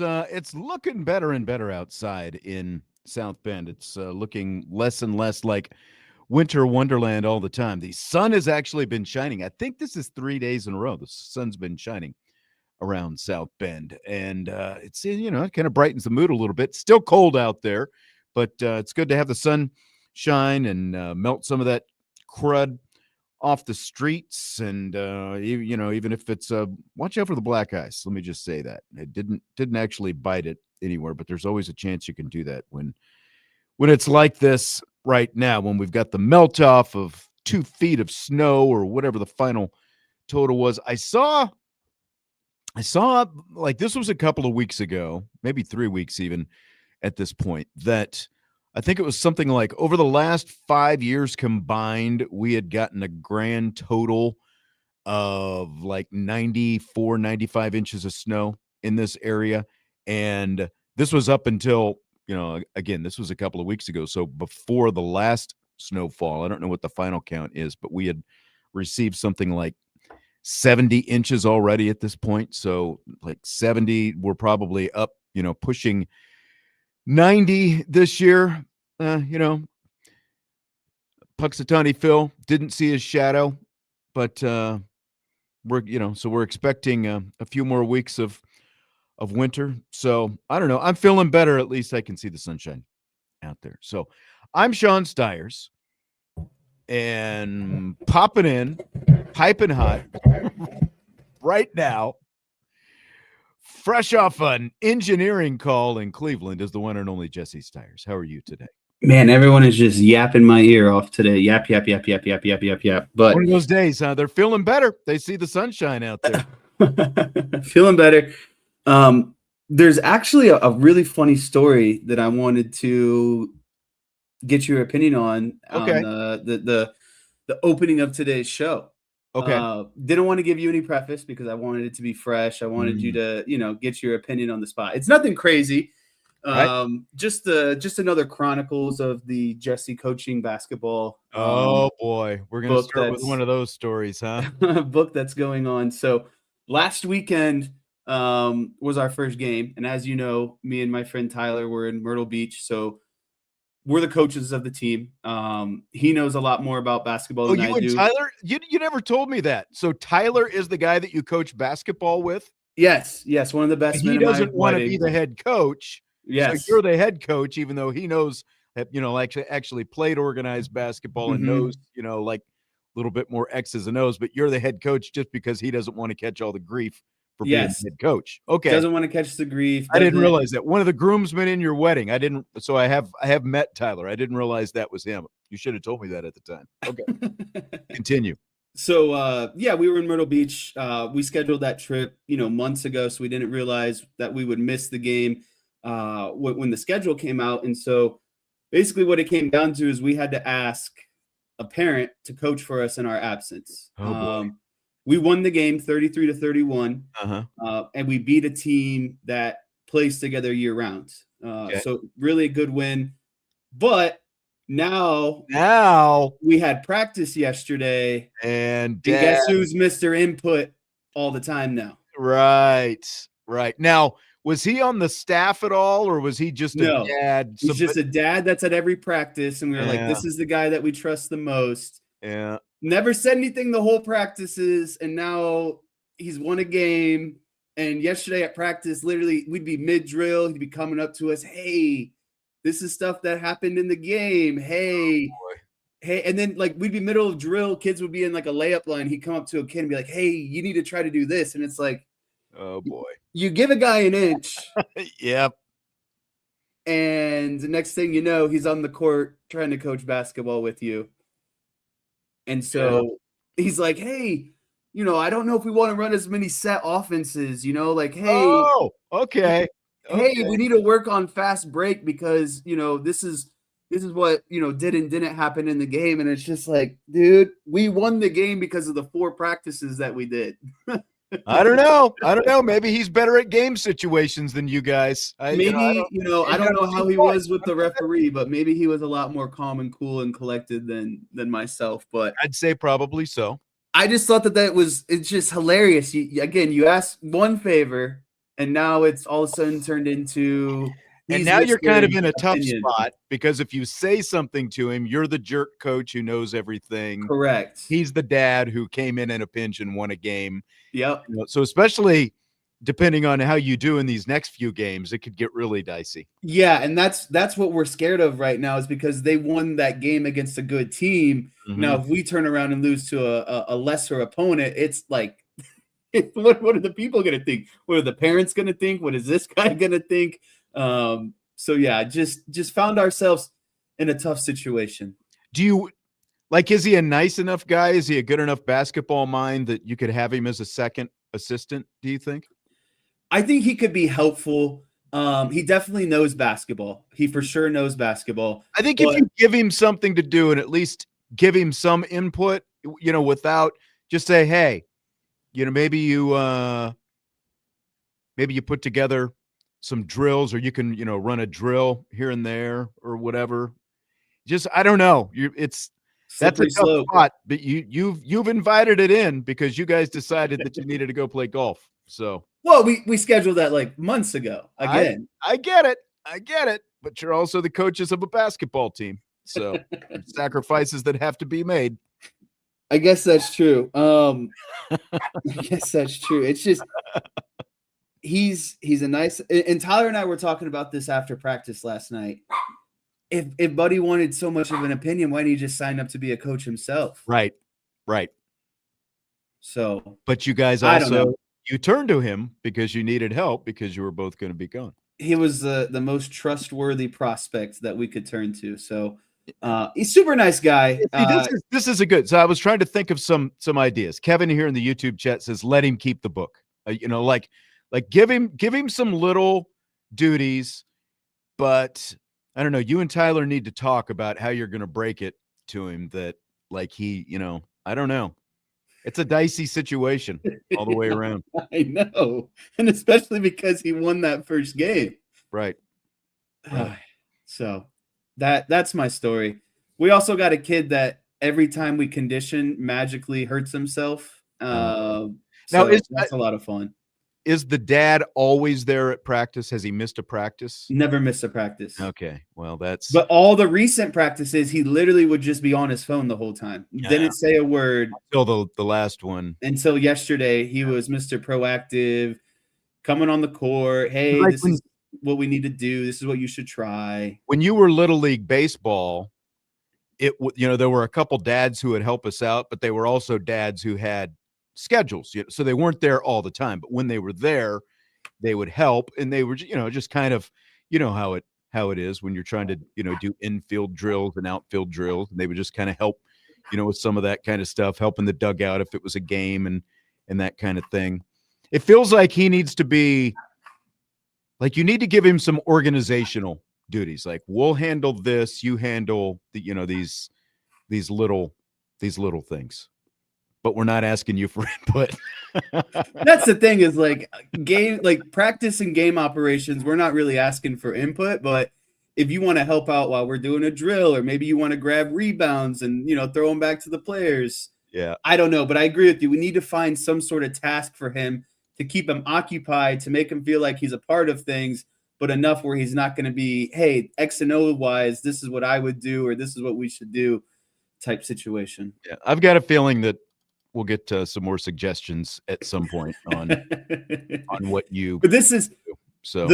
It's looking better and better outside in South Bend. It's looking less and less like winter wonderland all the time. The sun has actually been shining. I think this is 3 days in a row. The sun's been shining around South Bend, and it's it kind of brightens the mood a little bit. Still cold out there, but it's good to have the sun shine and melt some of that crud off the streets. And even if it's watch out for the black ice. Let me just say that it didn't actually bite it anywhere, but there's always a chance you can do that when it's like this right now, when we've got the melt off of 2 feet of snow or whatever the final total was. I saw like this was a couple of weeks ago, maybe 3 weeks even at this point, that I think it was something like over the last 5 years combined, we had gotten a grand total of like 94, 95 inches of snow in this area. And this was up until, again, this was a couple of weeks ago. So before the last snowfall, I don't know what the final count is, but we had received something like 70 inches already at this point. So like 70, we're probably up, pushing 90 this year. Puxatawny Phil didn't see his shadow, but we're expecting a few more weeks of winter. So I don't know. I'm feeling better. At least I can see the sunshine out there. So I'm Sean Stiers and popping in, piping hot right now. Fresh off an engineering call in Cleveland is the one and only Jesse Stiers. How are you today? Man, everyone is just yapping my ear off today. Yap, yap, yap, yap, yap, yap, yap, yap. But one of those days, huh? They're feeling better. They see the sunshine out there. Feeling better. There's actually a really funny story that I wanted to get your opinion on. Okay. On the opening of today's show. Okay. Didn't want to give you any preface because I wanted it to be fresh. I wanted you to, get your opinion on the spot. It's nothing crazy. Right. Just another chronicles of the Jesse coaching basketball. Oh boy, we're gonna start with one of those stories, huh? Book that's going on. So last weekend was our first game, and as you know, me and my friend Tyler were in Myrtle Beach, so we're the coaches of the team. He knows a lot more about basketball than I do. Tyler, you never told me that. So Tyler is the guy that you coach basketball with? Yes, one of the best. He doesn't want to be the head coach. Yes, so you're the head coach, even though he knows that actually played organized basketball and knows like a little bit more X's and O's. But you're the head coach just because he doesn't want to catch all the grief for being the head coach. Okay, doesn't want to catch the grief. I didn't realize that. One of the groomsmen in your wedding. I didn't. So I have met Tyler. I didn't realize that was him. You should have told me that at the time. Okay, continue. So, we were in Myrtle Beach. We scheduled that trip, months ago. So we didn't realize that we would miss the game when the schedule came out. And so basically what it came down to is we had to ask a parent to coach for us in our absence. We won the game 33-31. And we beat a team that plays together year round. So really a good win. But now we had practice yesterday, and guess who's Mr. Input all the time now? Right. Now, was he on the staff at all, or was he just a dad? He's just a dad that's at every practice, and we were like, this is the guy that we trust the most. Yeah. Never said anything the whole practices, and now he's won a game. And yesterday at practice, literally, we'd be mid-drill. He'd be coming up to us, hey, this is stuff that happened in the game. Hey, and then like we'd be middle of drill. Kids would be in like a layup line. He'd come up to a kid and be like, hey, you need to try to do this. And it's like, oh boy, you give a guy an inch. Yep. And the next thing you know, he's on the court trying to coach basketball with you. And so he's like, hey, I don't know if we want to run as many set offenses, like, hey. Oh, okay. Hey, we need to work on fast break because, this is what, didn't happen in the game. And it's just like, dude, we won the game because of the 4 practices that we did. I don't know. Maybe he's better at game situations than you guys. I don't know how he was with the referee, but maybe he was a lot more calm and cool and collected than myself. But I'd say probably so. I just thought it's just hilarious. You ask one favor, and now it's all of a sudden turned into And he's now you're kind of Mr. in a tough Opinion. spot because if you say something to him, you're the jerk coach who knows everything. Correct. He's the dad who came in a pinch and won a game. Yep. So especially depending on how you do in these next few games, it could get really dicey. Yeah, and that's what we're scared of right now is because they won that game against a good team. Now, if we turn around and lose to a lesser opponent, it's like, what are the people going to think? What are the parents going to think? What is this guy going to think? So yeah, just found ourselves in a tough situation. Do you like, is he a nice enough guy? Is he a good enough basketball mind that you could have him as a second assistant, do you think? I think he could be helpful. He definitely knows basketball. He for sure knows basketball. I think if you give him something to do and at least give him some input, without just say, hey, maybe you put together some drills, or you can, run a drill here and there or whatever. Just, I don't know. That's a tough spot, but you've invited it in because you guys decided that you needed to go play golf. So, well, we scheduled that like months ago. Again, I get it, but you're also the coaches of a basketball team, so sacrifices that have to be made. I guess that's true. I guess that's true. It's just he's a nice, and Tyler and I were talking about this after practice last night. If Buddy wanted so much of an opinion, why didn't he just sign up to be a coach himself? Right. So, but you guys also, you turned to him because you needed help because you were both going to be gone. He was the most trustworthy prospect that we could turn to. So he's super nice guy. This is a good. So I was trying to think of some ideas. Kevin here in the YouTube chat says, let him keep the book. Like give him some little duties, but I don't know. You and Tyler need to talk about how you're going to break it to him that like he, I don't know. It's a dicey situation all the way around. I know. And especially because he won that first game. Right. So that's my story. We also got a kid that every time we condition magically hurts himself. Now that's a lot of fun. Is the dad always there at practice? Has he missed a practice? Never missed a practice. Okay. Well, but all the recent practices, he literally would just be on his phone the whole time. Didn't say a word. Until the last one. Until yesterday, he was Mr. Proactive, coming on the court. Hey, this is what we need to do. This is what you should try. When you were Little League Baseball, there were a couple dads who would help us out, but they were also dads who had schedules, so they weren't there all the time, but when they were there, they would help, and they were, just kind of, how it is when you're trying to, do infield drills and outfield drills, and they would just kind of help, with some of that kind of stuff, helping the dugout if it was a game and that kind of thing. It feels like he needs to be, like, you need to give him some organizational duties, like, we'll handle this, you handle the, these little things. But we're not asking you for input. That's the thing is like practice and game operations. We're not really asking for input, but if you want to help out while we're doing a drill, or maybe you want to grab rebounds and, throw them back to the players. Yeah. I don't know, but I agree with you. We need to find some sort of task for him to keep him occupied, to make him feel like he's a part of things, but enough where he's not going to be, hey, X and O wise, this is what I would do, or this is what we should do type situation. Yeah. I've got a feeling that we'll get to some more suggestions at some point on what you. But this is do. So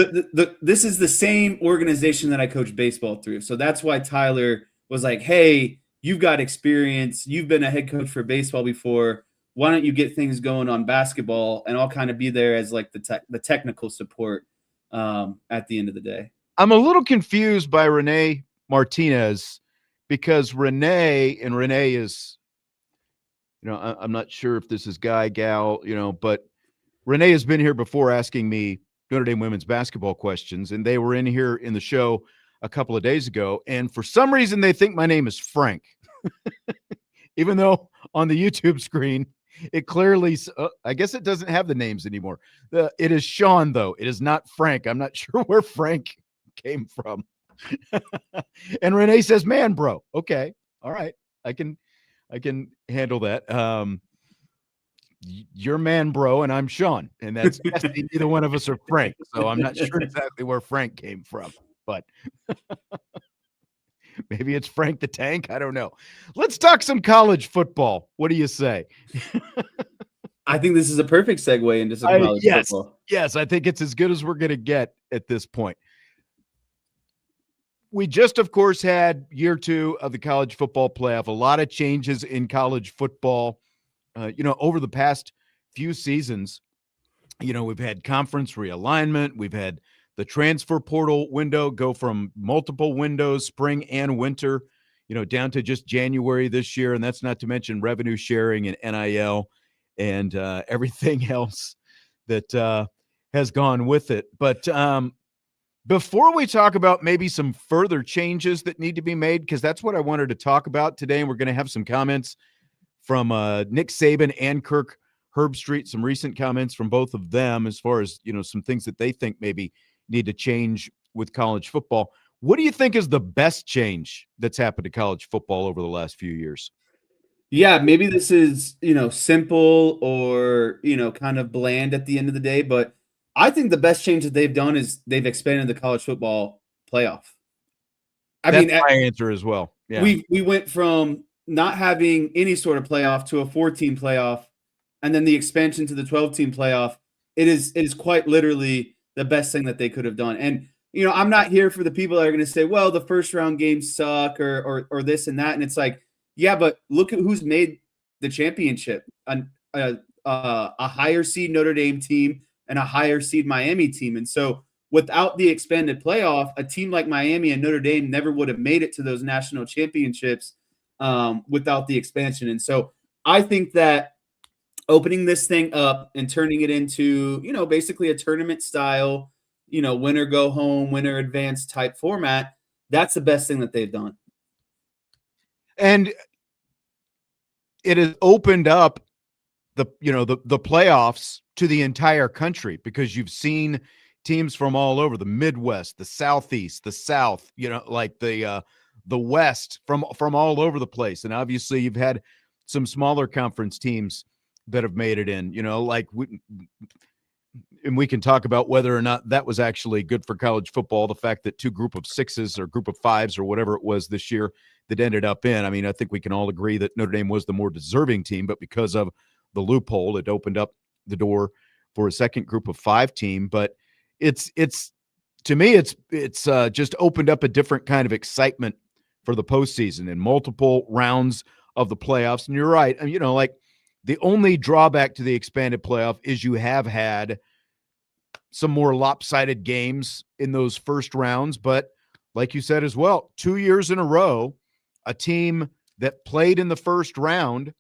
this is the same organization that I coached baseball through. So that's why Tyler was like, "Hey, you've got experience. You've been a head coach for baseball before. Why don't you get things going on basketball, and I'll kind of be there as like the technical support at the end of the day." I'm a little confused by Renee Martinez because Renee is. I'm not sure if this is guy, gal, but Renee has been here before asking me Notre Dame women's basketball questions, and they were in here in the show a couple of days ago, and for some reason they think my name is Frank, even though on the YouTube screen it clearly, I guess it doesn't have the names anymore. It is Sean, though. It is not Frank. I'm not sure where Frank came from. And Renee says, man, bro. Okay. All right. I can handle that. you're man, bro, and I'm Sean, and that's Jesse. Neither one of us are Frank, so I'm not sure exactly where Frank came from, but maybe it's Frank the Tank. I don't know. Let's talk some college football. What do you say? I think this is a perfect segue into some college football. Yes, I think it's as good as we're going to get at this point. We just, of course, had year 2 of the college football playoff. A lot of changes in college football. Over the past few seasons, we've had conference realignment. We've had the transfer portal window go from multiple windows, spring and winter, down to just January this year. And that's not to mention revenue sharing and NIL and everything else that has gone with it. But before we talk about maybe some further changes that need to be made, because that's what I wanted to talk about today, and we're going to have some comments from Nick Saban and Kirk Herbstreet, some recent comments from both of them as far as, some things that they think maybe need to change with college football. What do you think is the best change that's happened to college football over the last few years? Yeah, maybe this is, simple or, kind of bland at the end of the day, but I think the best change that they've done is they've expanded the college football playoff. That's my answer as well. Yeah. We went from not having any sort of playoff to a 4-team playoff, and then the expansion to the 12-team playoff. It is quite literally the best thing that they could have done. And, I'm not here for the people that are going to say, well, the first round games suck or this and that. And it's like, yeah, but look at who's made the championship. A higher seed Notre Dame team and a higher seed Miami team. And so without the expanded playoff, a team like Miami and Notre Dame never would have made it to those national championships without the expansion. And so I think that opening this thing up and turning it into, basically a tournament style, winner go home, winner advance type format, that's the best thing that they've done. And it has opened up the playoffs to the entire country, because you've seen teams from all over, the Midwest, the Southeast, the South, like the West, from all over the place. And obviously you've had some smaller conference teams that have made it in, and we can talk about whether or not that was actually good for college football. The fact that 2 group of 6s or group of 5s or whatever it was this year that ended up in, I think we can all agree that Notre Dame was the more deserving team, but because of the loophole, it opened up the door for a second group of 5 team. But it's to me, it's just opened up a different kind of excitement for the postseason and multiple rounds of the playoffs. And you're right. Like the only drawback to the expanded playoff is you have had some more lopsided games in those first rounds. But like you said as well, 2 years in a row, a team that played in the first round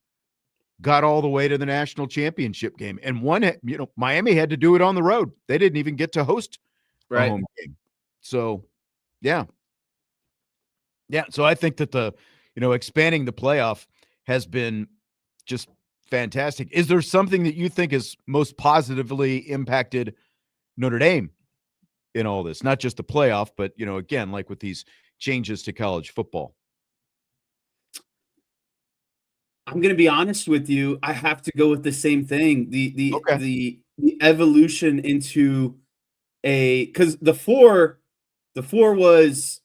got all the way to the national championship game. And Miami had to do it on the road. They didn't even get to host a home game. So, yeah. So I think that expanding the playoff has been just fantastic. Is there something that you think has most positively impacted Notre Dame in all this? Not just the playoff, but, again, like with these changes to college football. I'm going to be honest with you. I have to go with the same thing. The evolution into because the four was,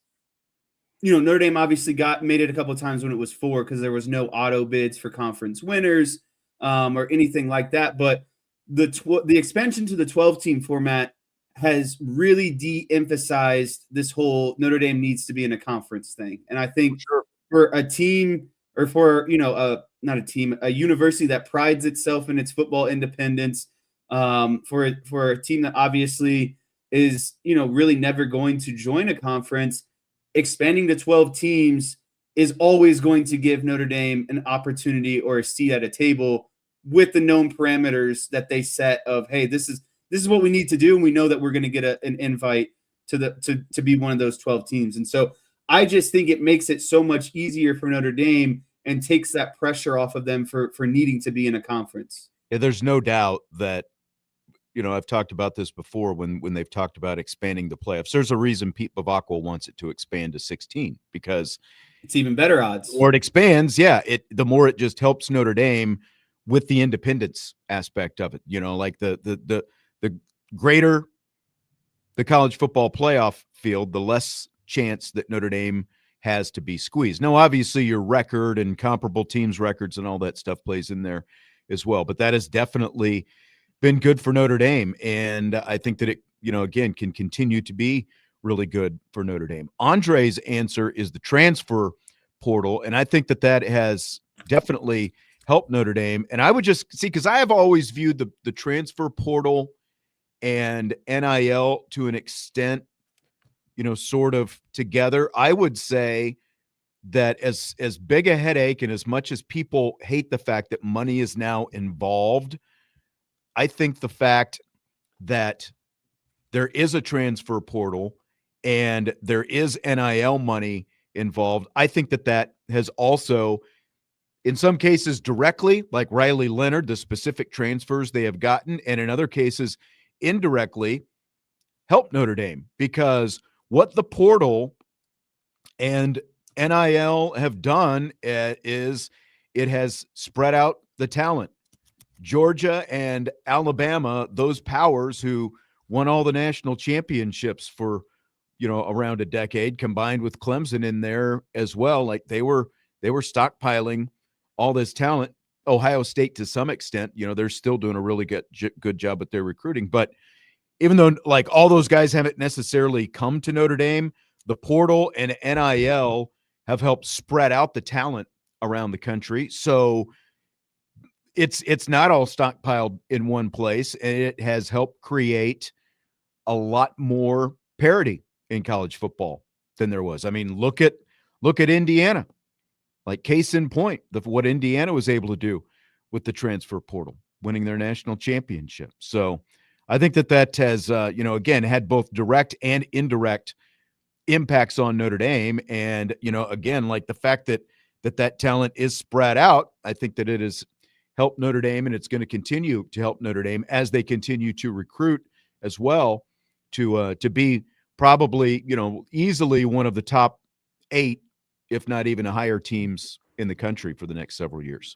Notre Dame obviously made it a couple of times when it was 4 because there was no auto bids for conference winners or anything like that. But the expansion to the 12-team format has really de-emphasized this whole Notre Dame needs to be in a conference thing. And I think for a team or for, not a team, a university that prides itself in its football independence, for a team that obviously is, really never going to join a conference, expanding to 12 teams is always going to give Notre Dame an opportunity or a seat at a table with the known parameters that they set of, hey, this is what we need to do. And we know that we're going to get an invite to be one of those 12 teams. And so I just think it makes it so much easier for Notre Dame and takes that pressure off of them for needing to be in a conference. Yeah, there's no doubt that, I've talked about this before when they've talked about expanding the playoffs. There's a reason Pete Bavacqua wants it to expand to 16 because it's even better odds. The more it expands, the more it just helps Notre Dame with the independence aspect of it. Like the greater the college football playoff field, the less chance that Notre Dame has to be squeezed. Now, obviously, your record and comparable teams' records and all that stuff plays in there as well. But that has definitely been good for Notre Dame. And I think that it, again, can continue to be really good for Notre Dame. Andre's answer is the transfer portal. And I think that has definitely helped Notre Dame. And I would just see, because I have always viewed the transfer portal and NIL to an extent, sort of together. I would say that as big a headache and as much as people hate the fact that money is now involved, I think the fact that there is a transfer portal and there is NIL money involved, I think that has also, in some cases directly, like Riley Leonard, the specific transfers they have gotten, and in other cases indirectly, helped Notre Dame, because what the portal and NIL have done is it has spread out the talent. Georgia and Alabama, those powers who won all the national championships for, around a decade, combined with Clemson in there as well. Like they were stockpiling all this talent. Ohio State, to some extent, they're still doing a really good job with their recruiting. But even though like all those guys haven't necessarily come to Notre Dame, the portal and NIL have helped spread out the talent around the country. So it's not all stockpiled in one place, and it has helped create a lot more parity in college football than there was. I mean, look at Indiana, like case in point, what Indiana was able to do with the transfer portal, winning their national championship. So I think that has, again, had both direct and indirect impacts on Notre Dame. And, again, like the fact that talent is spread out, I think that it has helped Notre Dame, and it's going to continue to help Notre Dame as they continue to recruit as well to be probably, easily one of the top 8, if not even higher teams in the country for the next several years.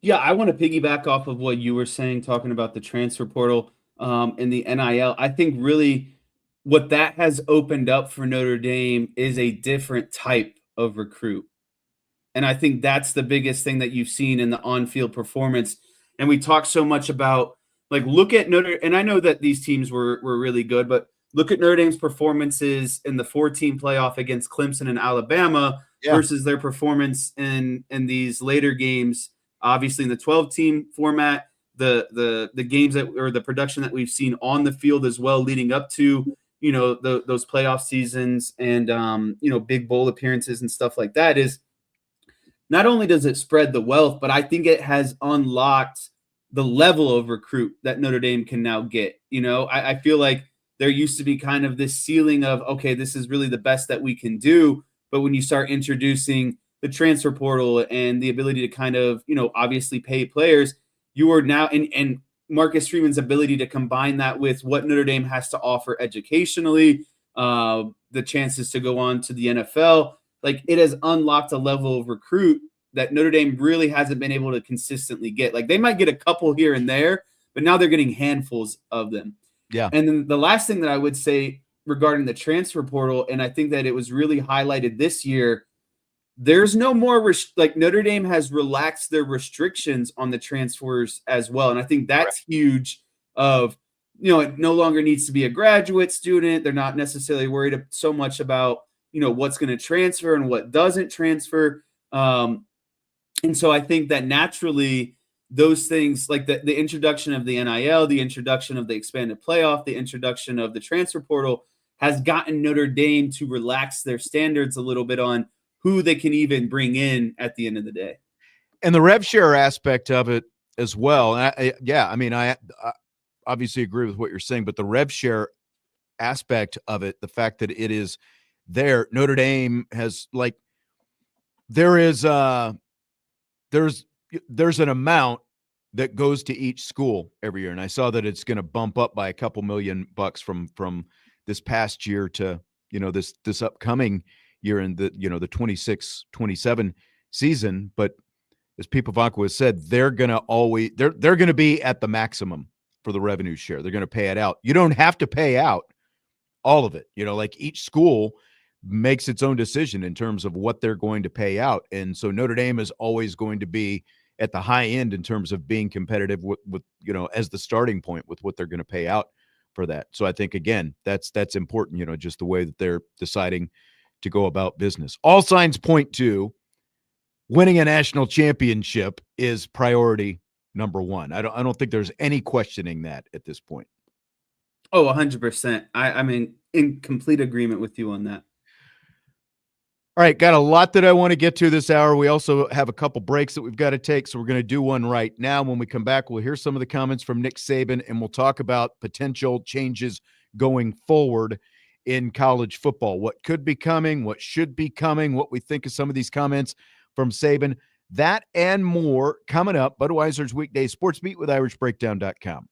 Yeah, I want to piggyback off of what you were saying, talking about the transfer portal and the NIL. I think really what that has opened up for Notre Dame is a different type of recruit. And I think that's the biggest thing that you've seen in the on-field performance. And we talk so much about, like, look at Notre, and I know that these teams were really good, but look at Notre Dame's performances in the 4-team playoff against Clemson and Alabama versus their performance in these later games. Obviously, in the 12-team format, the games or the production that we've seen on the field as well, leading up to those playoff seasons and big bowl appearances and stuff like that, is not only does it spread the wealth, but I think it has unlocked the level of recruit that Notre Dame can now get. I feel like there used to be kind of this ceiling of, okay, this is really the best that we can do. But when you start introducing the transfer portal and the ability to kind of, obviously pay players, you are now, and Marcus Freeman's ability to combine that with what Notre Dame has to offer educationally, the chances to go on to the NFL, like it has unlocked a level of recruit that Notre Dame really hasn't been able to consistently get. Like they might get a couple here and there, but now they're getting handfuls of them. Yeah. And then the last thing that I would say regarding the transfer portal, and I think that it was really highlighted this year, there's no more like Notre Dame has relaxed their restrictions on the transfers as well. And I think that's huge of, it no longer needs to be a graduate student. They're not necessarily worried so much about, what's going to transfer and what doesn't transfer. And so I think that naturally those things, like the introduction of the NIL, the introduction of the expanded playoff, the introduction of the transfer portal has gotten Notre Dame to relax their standards a little bit on who they can even bring in at the end of the day. And the rev share aspect of it as well. I obviously agree with what you're saying, but the rev share aspect of it, the fact that it is there, Notre Dame has, like, there's an amount that goes to each school every year. And I saw that it's going to bump up by a couple $1 million from this past year to, this upcoming year in the, the 26-27 season. But as People Vakwa has said, they're going to be at the maximum for the revenue share. They're going to pay it out. You don't have to pay out all of it. Like each school makes its own decision in terms of what they're going to pay out. And so Notre Dame is always going to be at the high end in terms of being competitive with as the starting point with what they're going to pay out for that. So I think, again, that's important, just the way that they're deciding to go about business. All signs point to winning a national championship is priority number one. I don't think there's any questioning that at this point. Oh, 100%. I mean, in complete agreement with you on that. All right, got a lot that I want to get to this hour. We also have a couple breaks that we've got to take, so we're going to do one right now. When we come back, we'll hear some of the comments from Nick Saban, and we'll talk about potential changes going forward in college football. What could be coming, what should be coming, what we think of some of these comments from Saban. That and more coming up. Budweiser's Weekday Sports Beat with IrishBreakdown.com.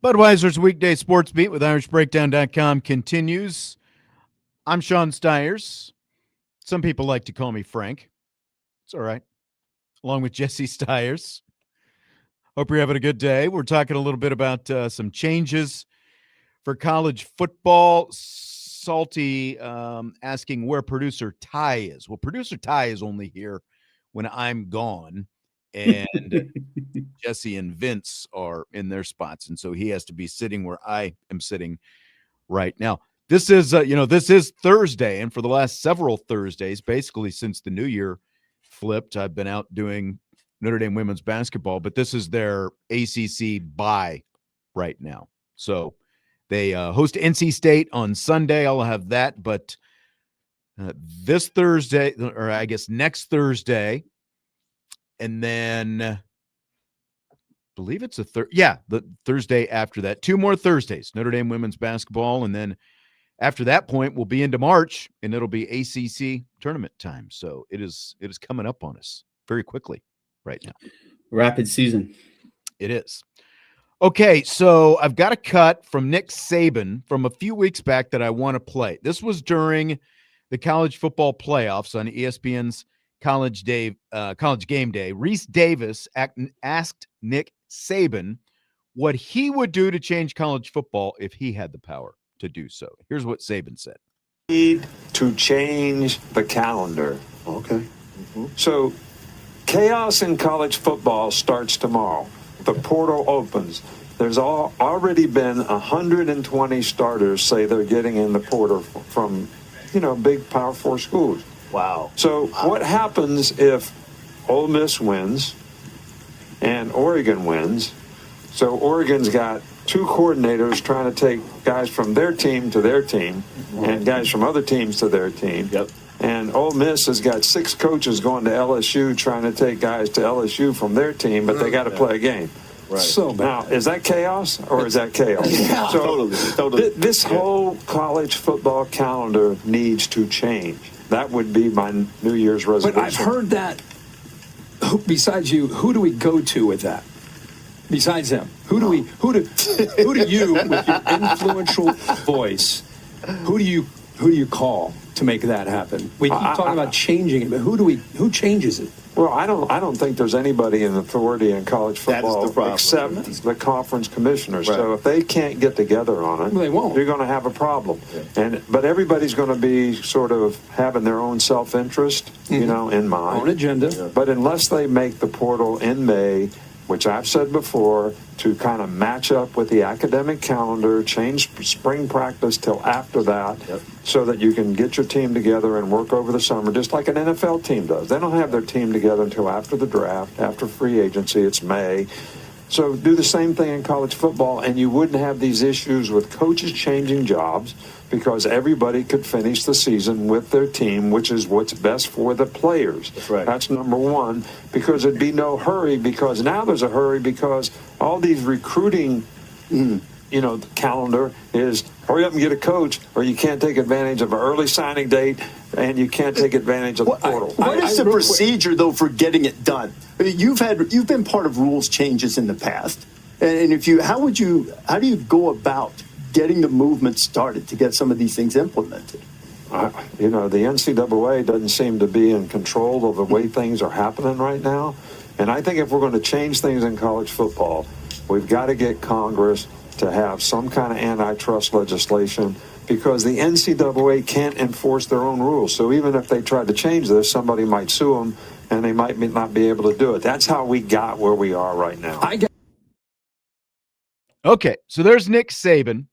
Budweiser's weekday sports beat with IrishBreakdown.com continues. I'm Sean Stiers. Some people like to call me Frank. It's all right. Along with Jesse Stiers. Hope you're having a good day. We're talking a little bit about some changes for college football. Salty asking where producer Ty is. Well, producer Ty is only here when I'm gone. And Jesse and Vince are in their spots, and so he has to be sitting where I am sitting right now. This is, this is Thursday, and for the last several Thursdays, basically since the new year flipped, I've been out doing Notre Dame women's basketball, but this is their ACC bye right now. So they host NC State on Sunday. I'll have that, but this Thursday, or I guess next Thursday, and then believe it's the Thursday after that. 2 more Thursdays, Notre Dame women's basketball, and then after that point, we'll be into March, and it'll be ACC tournament time. So it is coming up on us very quickly right now. Rapid season. It is. Okay, so I've got a cut from Nick Saban from a few weeks back that I want to play. This was during the college football playoffs on ESPN's College Game Day. Reese Davis asked Nick Saban what he would do to change college football if he had the power to do so. Here's what Saban said. Need to change the calendar. Okay. Mm-hmm. So chaos in college football starts tomorrow. The portal opens. There's already been 120 starters say they're getting in the portal from, big Power 4 schools. Wow. So what happens if Ole Miss wins and Oregon wins? So Oregon's got 2 coordinators trying to take guys from their team to their team and guys from other teams to their team. Yep. And Ole Miss has got 6 coaches going to LSU trying to take guys to LSU from their team, but they got to play a game. Right. So now, is that chaos or is that chaos? Yeah, so totally. This whole college football calendar needs to change. That would be my New Year's resolution. But I've heard that. Besides you, who do we go to with that? Besides him, who do you, with your influential voice, who do you call to make that happen? We keep talking about changing it, but who changes it? Well, I don't think there's anybody in authority in college football except the conference commissioners. Right. So if they can't get together on it, they won't. You're going to have a problem. Yeah. But everybody's going to be sort of having their own self-interest, in mind. Own agenda. Yeah. But unless they make the portal in May, which I've said before, to kind of match up with the academic calendar, change spring practice till after that, so that you can get your team together and work over the summer, just like an NFL team does. They don't have their team together until after the draft, after free agency. It's May. So do the same thing in college football, and you wouldn't have these issues with coaches changing jobs, because everybody could finish the season with their team, which is what's best for the players. That's right. That's number one, because there'd be no hurry, because now there's a hurry because all these recruiting, calendar is hurry up and get a coach, or you can't take advantage of an early signing date, and you can't take advantage of the portal. What is the procedure, though, for getting it done? I mean, you've been part of rules changes in the past, and how do you go about getting the movement started to get some of these things implemented? The NCAA doesn't seem to be in control of the way things are happening right now. And I think if we're going to change things in college football, we've got to get Congress to have some kind of antitrust legislation, because the NCAA can't enforce their own rules. So even if they tried to change this, somebody might sue them, and they might not be able to do it. That's how we got where we are right now. Okay, so there's Nick Saban,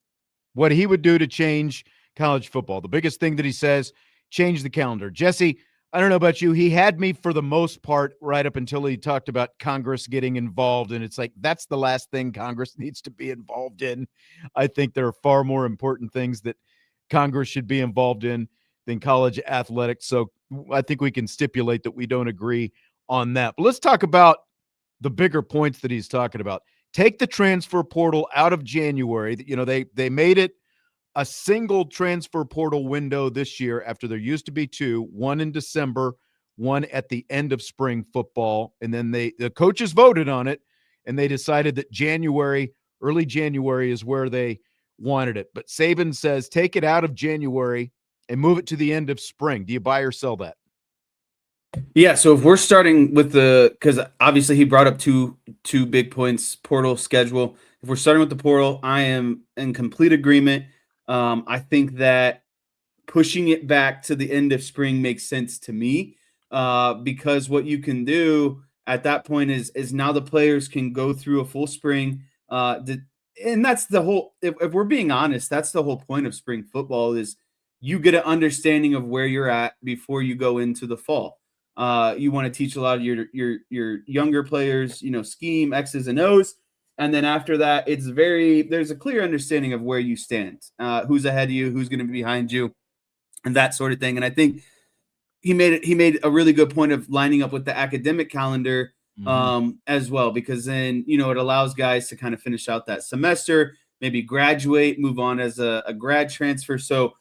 what he would do to change college football. The biggest thing that he says, change the calendar. Jesse, I don't know about you. He had me for the most part right up until he talked about Congress getting involved. And it's like, that's the last thing Congress needs to be involved in. I think there are far more important things that Congress should be involved in than college athletics. So I think we can stipulate that we don't agree on that. But let's talk about the bigger points that he's talking about. Take the transfer portal out of January. They made it a single transfer portal window this year after there used to be 2, one in December, one at the end of spring football. And then the coaches voted on it, and they decided that January Early January is where they wanted it. But Saban says take it out of January and move it to the end of spring. Do you buy or sell that? Yeah, so if we're starting with because obviously he brought up two big points, portal schedule. If we're starting with the portal, I am in complete agreement. I think that pushing it back to the end of spring makes sense to me, because what you can do at that point is now the players can go through a full spring. And that's the whole. If we're being honest, that's the whole point of spring football is you get an understanding of where you're at before you go into the fall. You want to teach a lot of your younger players, scheme, X's and O's. And then after that, there's a clear understanding of where you stand, who's ahead of you, who's going to be behind you, and that sort of thing. And I think he made a really good point of lining up with the academic calendar as well, because then, it allows guys to kind of finish out that semester, maybe graduate, move on as a grad transfer. So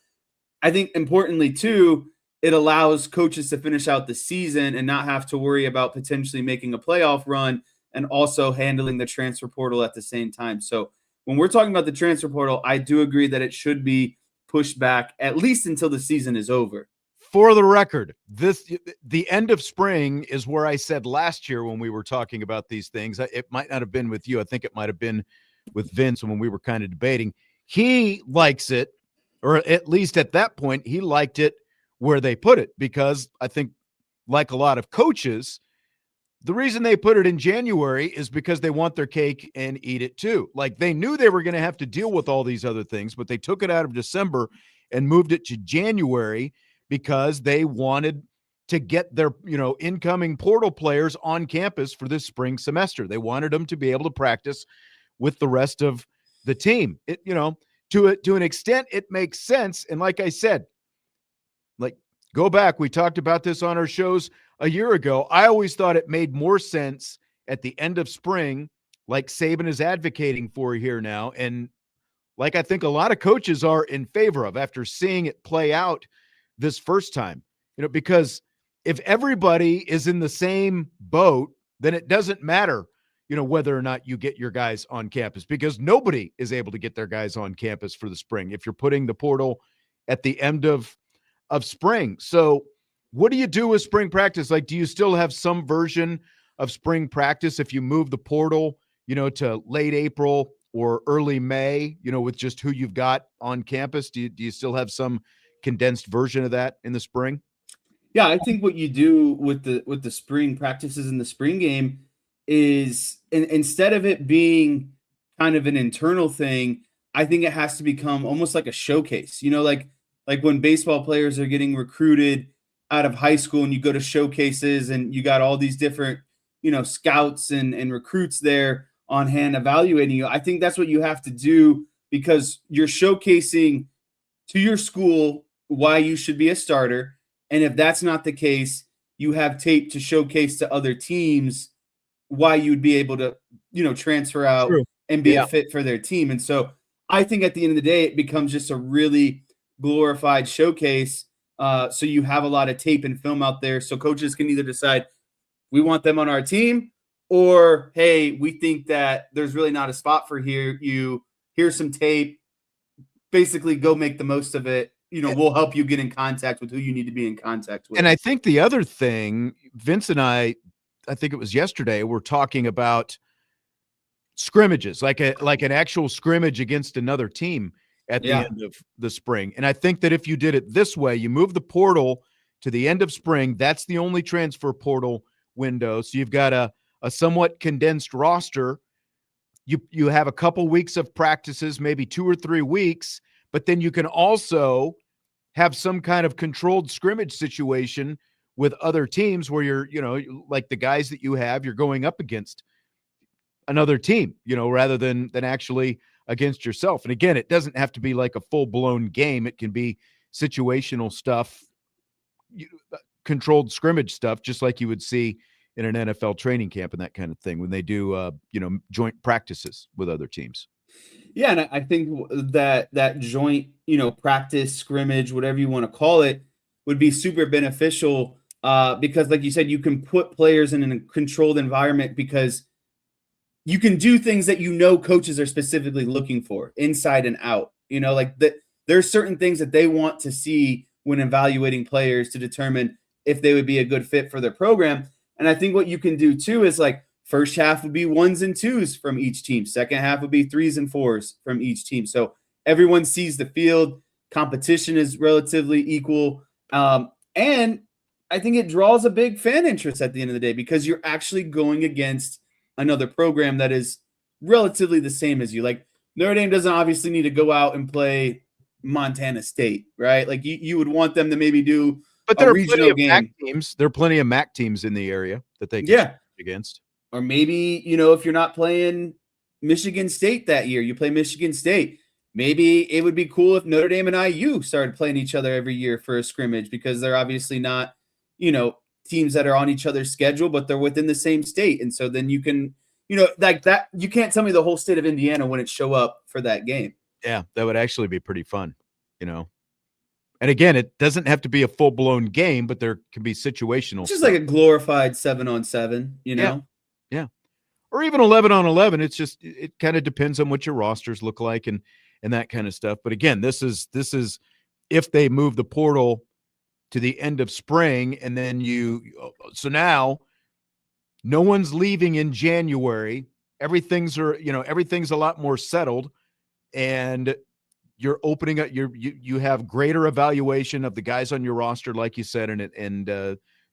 I think importantly too, it allows coaches to finish out the season and not have to worry about potentially making a playoff run and also handling the transfer portal at the same time. So when we're talking about the transfer portal, I do agree that it should be pushed back at least until the season is over. For the record, the end of spring is where I said last year when we were talking about these things. It might not have been with you. I think it might have been with Vince when we were kind of debating. He likes it, or at least at that point, he liked it where they put it, because I think, like a lot of coaches, the reason they put it in January is because they want their cake and eat it too. Like, they knew they were going to have to deal with all these other things, but they took it out of December and moved it to January because they wanted to get their, incoming portal players on campus for this spring semester. They wanted them to be able to practice with the rest of the team. To an extent, it makes sense. And like I said, go back, we talked about this on our shows a year ago. I always thought it made more sense at the end of spring, like Saban is advocating for here now, and like I think a lot of coaches are in favor of after seeing it play out this first time. Because if everybody is in the same boat, then it doesn't matter, whether or not you get your guys on campus, because nobody is able to get their guys on campus for the spring if you're putting the portal at the end of spring. So what do you do with spring practice? Like, do you still have some version of spring practice if you move the portal, to late April or early May, with just who you've got on campus? Do you still have some condensed version of that in the spring? Yeah, I think what you do with the spring practices in the spring game is instead of it being kind of an internal thing, I think it has to become almost like a showcase, like when baseball players are getting recruited out of high school and you go to showcases and you got all these different, scouts and recruits there on hand evaluating you. I think that's what you have to do, because you're showcasing to your school why you should be a starter. And if that's not the case, you have tape to showcase to other teams why you'd be able to, transfer out and be a fit for their team. And so I think at the end of the day, it becomes just a really glorified showcase. So you have a lot of tape and film out there, so coaches can either decide we want them on our team, or, hey, we think that there's really not a spot for here's some tape, basically go make the most of it. We'll help you get in contact with who you need to be in contact with. And I think the other thing, Vince and I think it was yesterday, we're talking about scrimmages, like an actual scrimmage against another team at the end of the spring. And I think that if you did it this way, you move the portal to the end of spring, that's the only transfer portal window. So you've got a somewhat condensed roster. You have a couple weeks of practices, maybe 2 or 3 weeks, but then you can also have some kind of controlled scrimmage situation with other teams where you're, like the guys that you have, you're going up against another team, rather than actually against yourself. And again, it doesn't have to be like a full-blown game. It can be situational stuff, controlled scrimmage stuff, just like you would see in an NFL training camp and that kind of thing when they do, joint practices with other teams. Yeah, and I think that joint, practice, scrimmage, whatever you want to call it, would be super beneficial, because, like you said, you can put players in a controlled environment, because you can do things that coaches are specifically looking for inside and out. Like that, there's certain things that they want to see when evaluating players to determine if they would be a good fit for their program. And I think what you can do too is like first half would be 1s and 2s from each team. Second half would be 3s and 4s from each team. So everyone sees the field. Competition is relatively equal. And I think it draws a big fan interest at the end of the day because you're actually going against another program that is relatively the same as you. Like Notre Dame doesn't obviously need to go out and play Montana State, right? Like you would want them to maybe do but there a are regional plenty of game. MAC teams. There are plenty of MAC teams in the area that they can compete against. Or maybe, if you're not playing Michigan State that year, you play Michigan State. Maybe it would be cool if Notre Dame and IU started playing each other every year for a scrimmage because they're obviously not, teams that are on each other's schedule, but they're within the same state. And so then you can, like that, you can't tell me the whole state of Indiana wouldn't show up for that game. Yeah, that would actually be pretty fun, And again, it doesn't have to be a full-blown game, but there can be situational It's just stuff. like a glorified 7-on-7, Yeah. Or even 11-on-11. It's just it kind of depends on what your rosters look like and that kind of stuff. But again, this is if they move the portal to the end of spring, and then so now no one's leaving in January. Everything's a lot more settled, and you're opening up. You have greater evaluation of the guys on your roster, like you said, and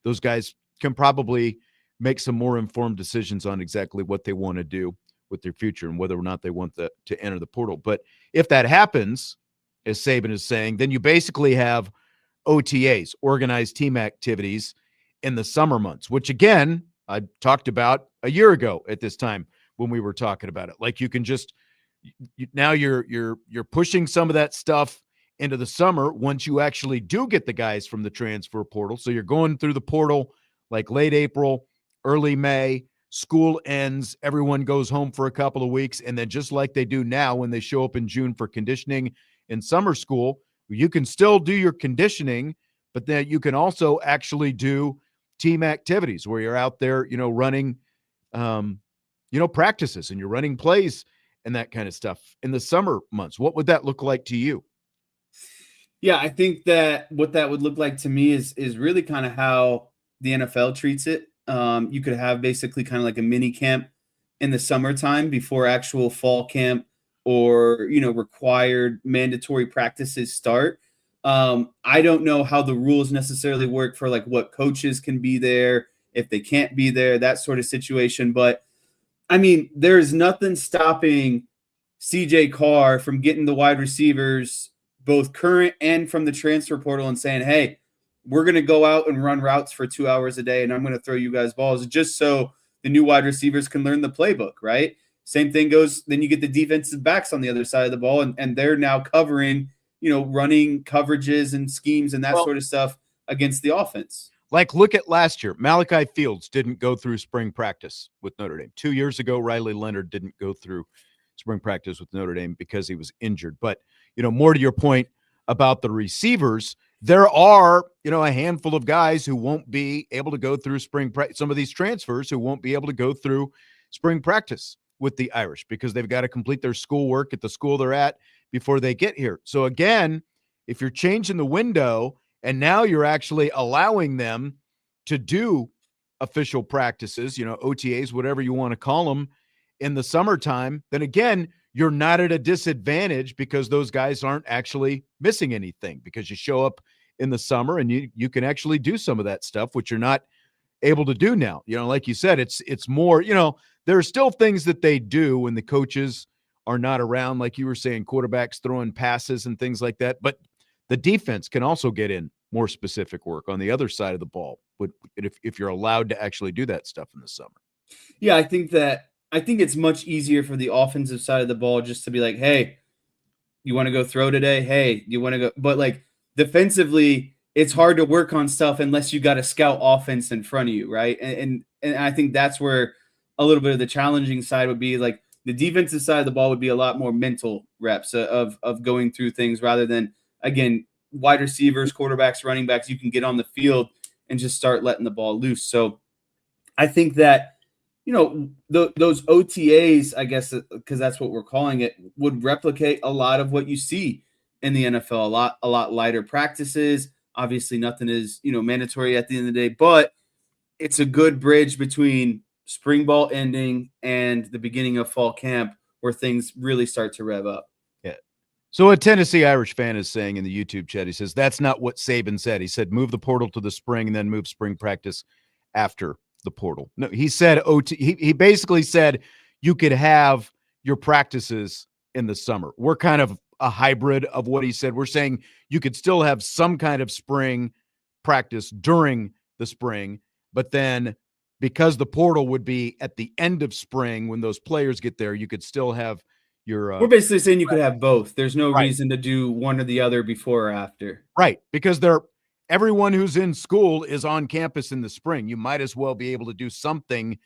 those guys can probably make some more informed decisions on exactly what they want to do with their future and whether or not they want to enter the portal. But if that happens, as Saban is saying, then you basically have OTAs, organized team activities, in the summer months, which again, I talked about a year ago at this time when we were talking about it. Like you can just now you're pushing some of that stuff into the summer once you actually do get the guys from the transfer portal. So you're going through the portal like late April, early May, school ends, everyone goes home for a couple of weeks, and then just like they do now when they show up in June for conditioning in summer school, you can still do your conditioning, but then you can also actually do team activities where you're out there, running, practices and you're running plays and that kind of stuff in the summer months. What would that look like to you? Yeah, I think that what that would look like to me is really kind of how the NFL treats it. You could have basically kind of like a mini camp in the summertime before actual fall camp or, required mandatory practices start. I don't know how the rules necessarily work for like what coaches can be there, if they can't be there, that sort of situation. But I mean, there's nothing stopping CJ Carr from getting the wide receivers, both current and from the transfer portal, and saying, hey, we're going to go out and run routes for 2 hours a day, and I'm going to throw you guys balls just so the new wide receivers can learn the playbook, right? Same thing goes, then you get the defensive backs on the other side of the ball, and they're now covering, running coverages and schemes and that sort of stuff against the offense. Like, look at last year. Malachi Fields didn't go through spring practice with Notre Dame. 2 years ago, Riley Leonard didn't go through spring practice with Notre Dame because he was injured. But, more to your point about the receivers, there are, a handful of guys who won't be able to go through spring practice. Some of these transfers who won't be able to go through spring practice with the Irish because they've got to complete their schoolwork at the school they're at before they get here. So again, if you're changing the window and now you're actually allowing them to do official practices, OTAs, whatever you want to call them, in the summertime, then again, you're not at a disadvantage because those guys aren't actually missing anything because you show up in the summer and you can actually do some of that stuff, which you're not able to do now. Like you said, it's more, there are still things that they do when the coaches are not around, like you were saying, quarterbacks throwing passes and things like that. But the defense can also get in more specific work on the other side of the ball if you're allowed to actually do that stuff in the summer. Yeah, I think it's much easier for the offensive side of the ball just to be like, hey, you want to go throw today? Hey, you want to go? But like defensively, it's hard to work on stuff unless you got a scout offense in front of you, right? And I think that's where a little bit of the challenging side would be. Like the defensive side of the ball would be a lot more mental reps of going through things rather than, again, wide receivers, quarterbacks, running backs. You can get on the field and just start letting the ball loose. So I think that those OTAs, I guess, because that's what we're calling it, would replicate a lot of what you see in the NFL. A lot lighter practices. Obviously, nothing is mandatory at the end of the day, but it's a good bridge between spring ball ending and the beginning of fall camp, where things really start to rev up. Yeah. So a Tennessee Irish fan is saying in the YouTube chat, he says, that's not what Saban said. He said, move the portal to the spring and then move spring practice after the portal. No, he said he basically said you could have your practices in the summer. We're kind of a hybrid of what he said. We're saying you could still have some kind of spring practice during the spring, but then because the portal would be at the end of spring when those players get there, you could still have your We're basically saying you could have both. There's no Right. reason to do one or the other before or after. Right, because everyone who's in school is on campus in the spring. You might as well be able to do something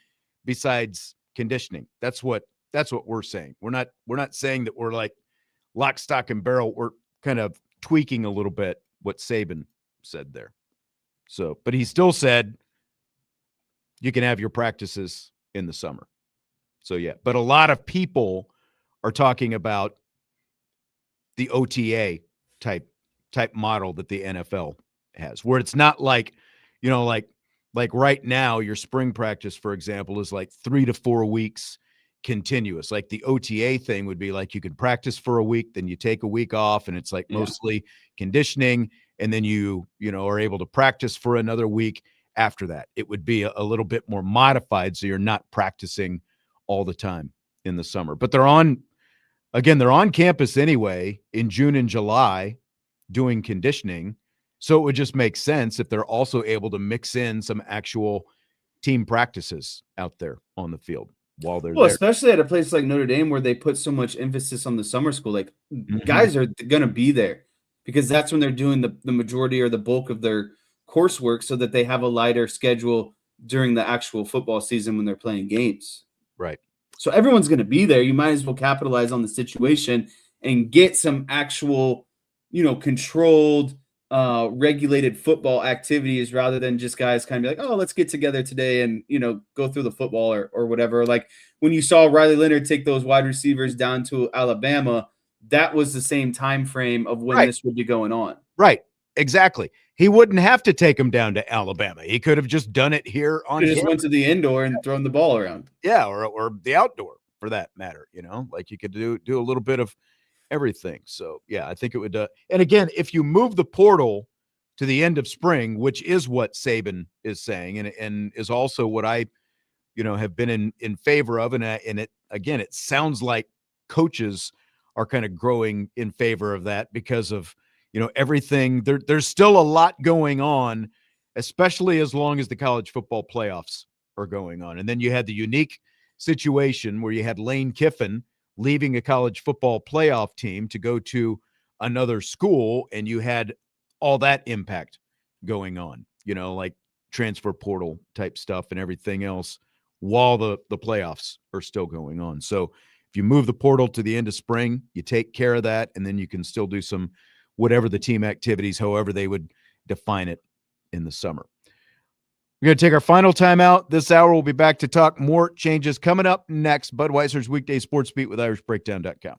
besides conditioning. That's what we're saying. We're not saying that we're like lock, stock, and barrel. We're kind of tweaking a little bit what Saban said there. So, but he still said you can have your practices in the summer. So yeah, but a lot of people are talking about the OTA type model that the NFL has, where it's not like, like right now, your spring practice, for example, is like 3 to 4 weeks continuous. Like the OTA thing would be like you could practice for a week, then you take a week off, and it's like mostly conditioning, and then you are able to practice for another week after that. It would be a little bit more modified, so you're not practicing all the time in the summer. But they're on campus anyway in June and July doing conditioning. So it would just make sense if they're also able to mix in some actual team practices out there on the field while they're there. Especially at a place like Notre Dame where they put so much emphasis on the summer school. Like guys are going to be there because that's when they're doing the majority or the bulk of their coursework, so that they have a lighter schedule during the actual football season when they're playing games. Right. So everyone's going to be there. You might as well capitalize on the situation and get some actual, controlled, regulated football activities, rather than just guys kind of be like, oh, let's get together today and, go through the football or whatever. Like when you saw Riley Leonard take those wide receivers down to Alabama, that was the same time frame of when this would be going on. Right. Exactly. He wouldn't have to take them down to Alabama. He could have just done it here on He just campus. went to the indoor and thrown the ball around. Yeah, or the outdoor for that matter, like you could do a little bit of everything. So yeah, I think it would. And again, if you move the portal to the end of spring, which is what Saban is saying, and is also what I, have been in favor of, and it sounds like coaches are kind of growing in favor of that because of everything. There's still a lot going on, especially as long as the college football playoffs are going on. And then you had the unique situation where you had Lane Kiffin leaving a college football playoff team to go to another school, and you had all that impact going on, like transfer portal type stuff and everything else while the playoffs are still going on. So if you move the portal to the end of spring, you take care of that, and then you can still do some whatever the team activities, however they would define it in the summer. We're going to take our final timeout. This hour, we'll be back to talk more changes coming up next. Budweiser's Weekday Sports Beat with IrishBreakdown.com.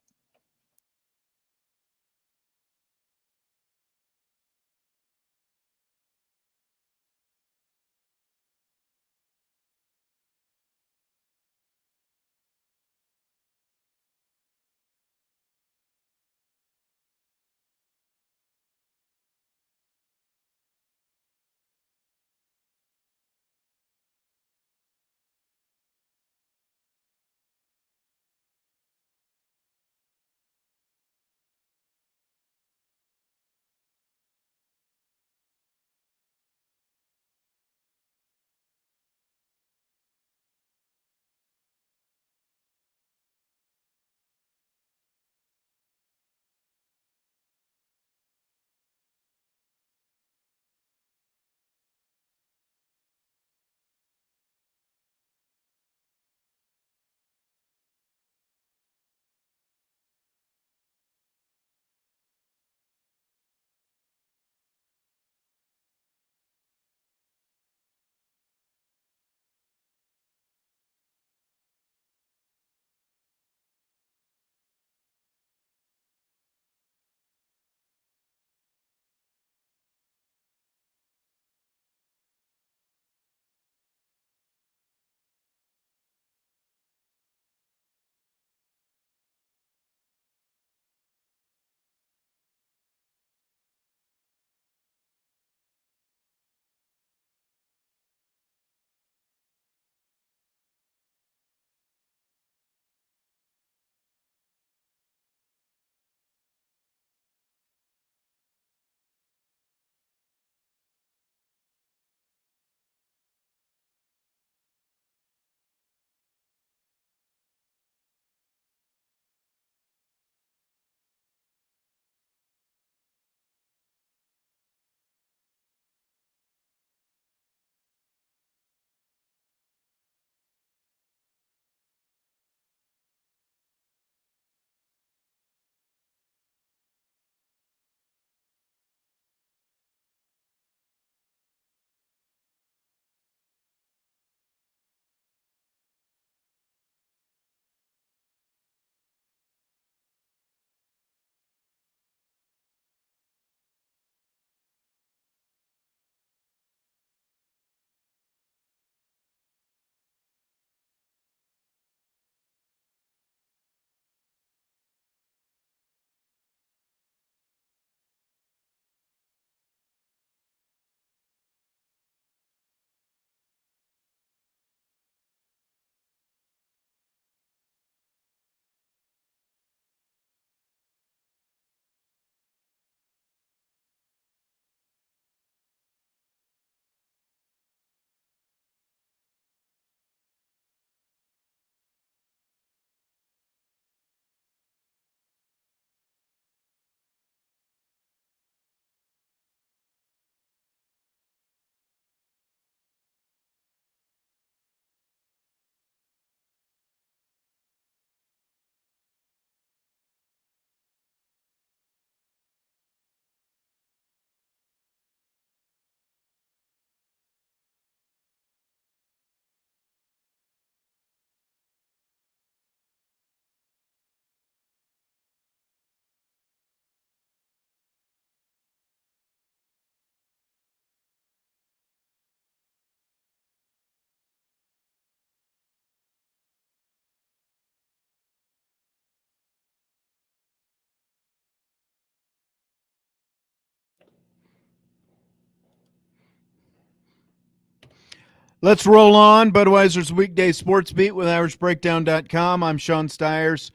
Let's roll on. Budweiser's weekday sports beat with IrishBreakdown.com. I'm Sean Stiers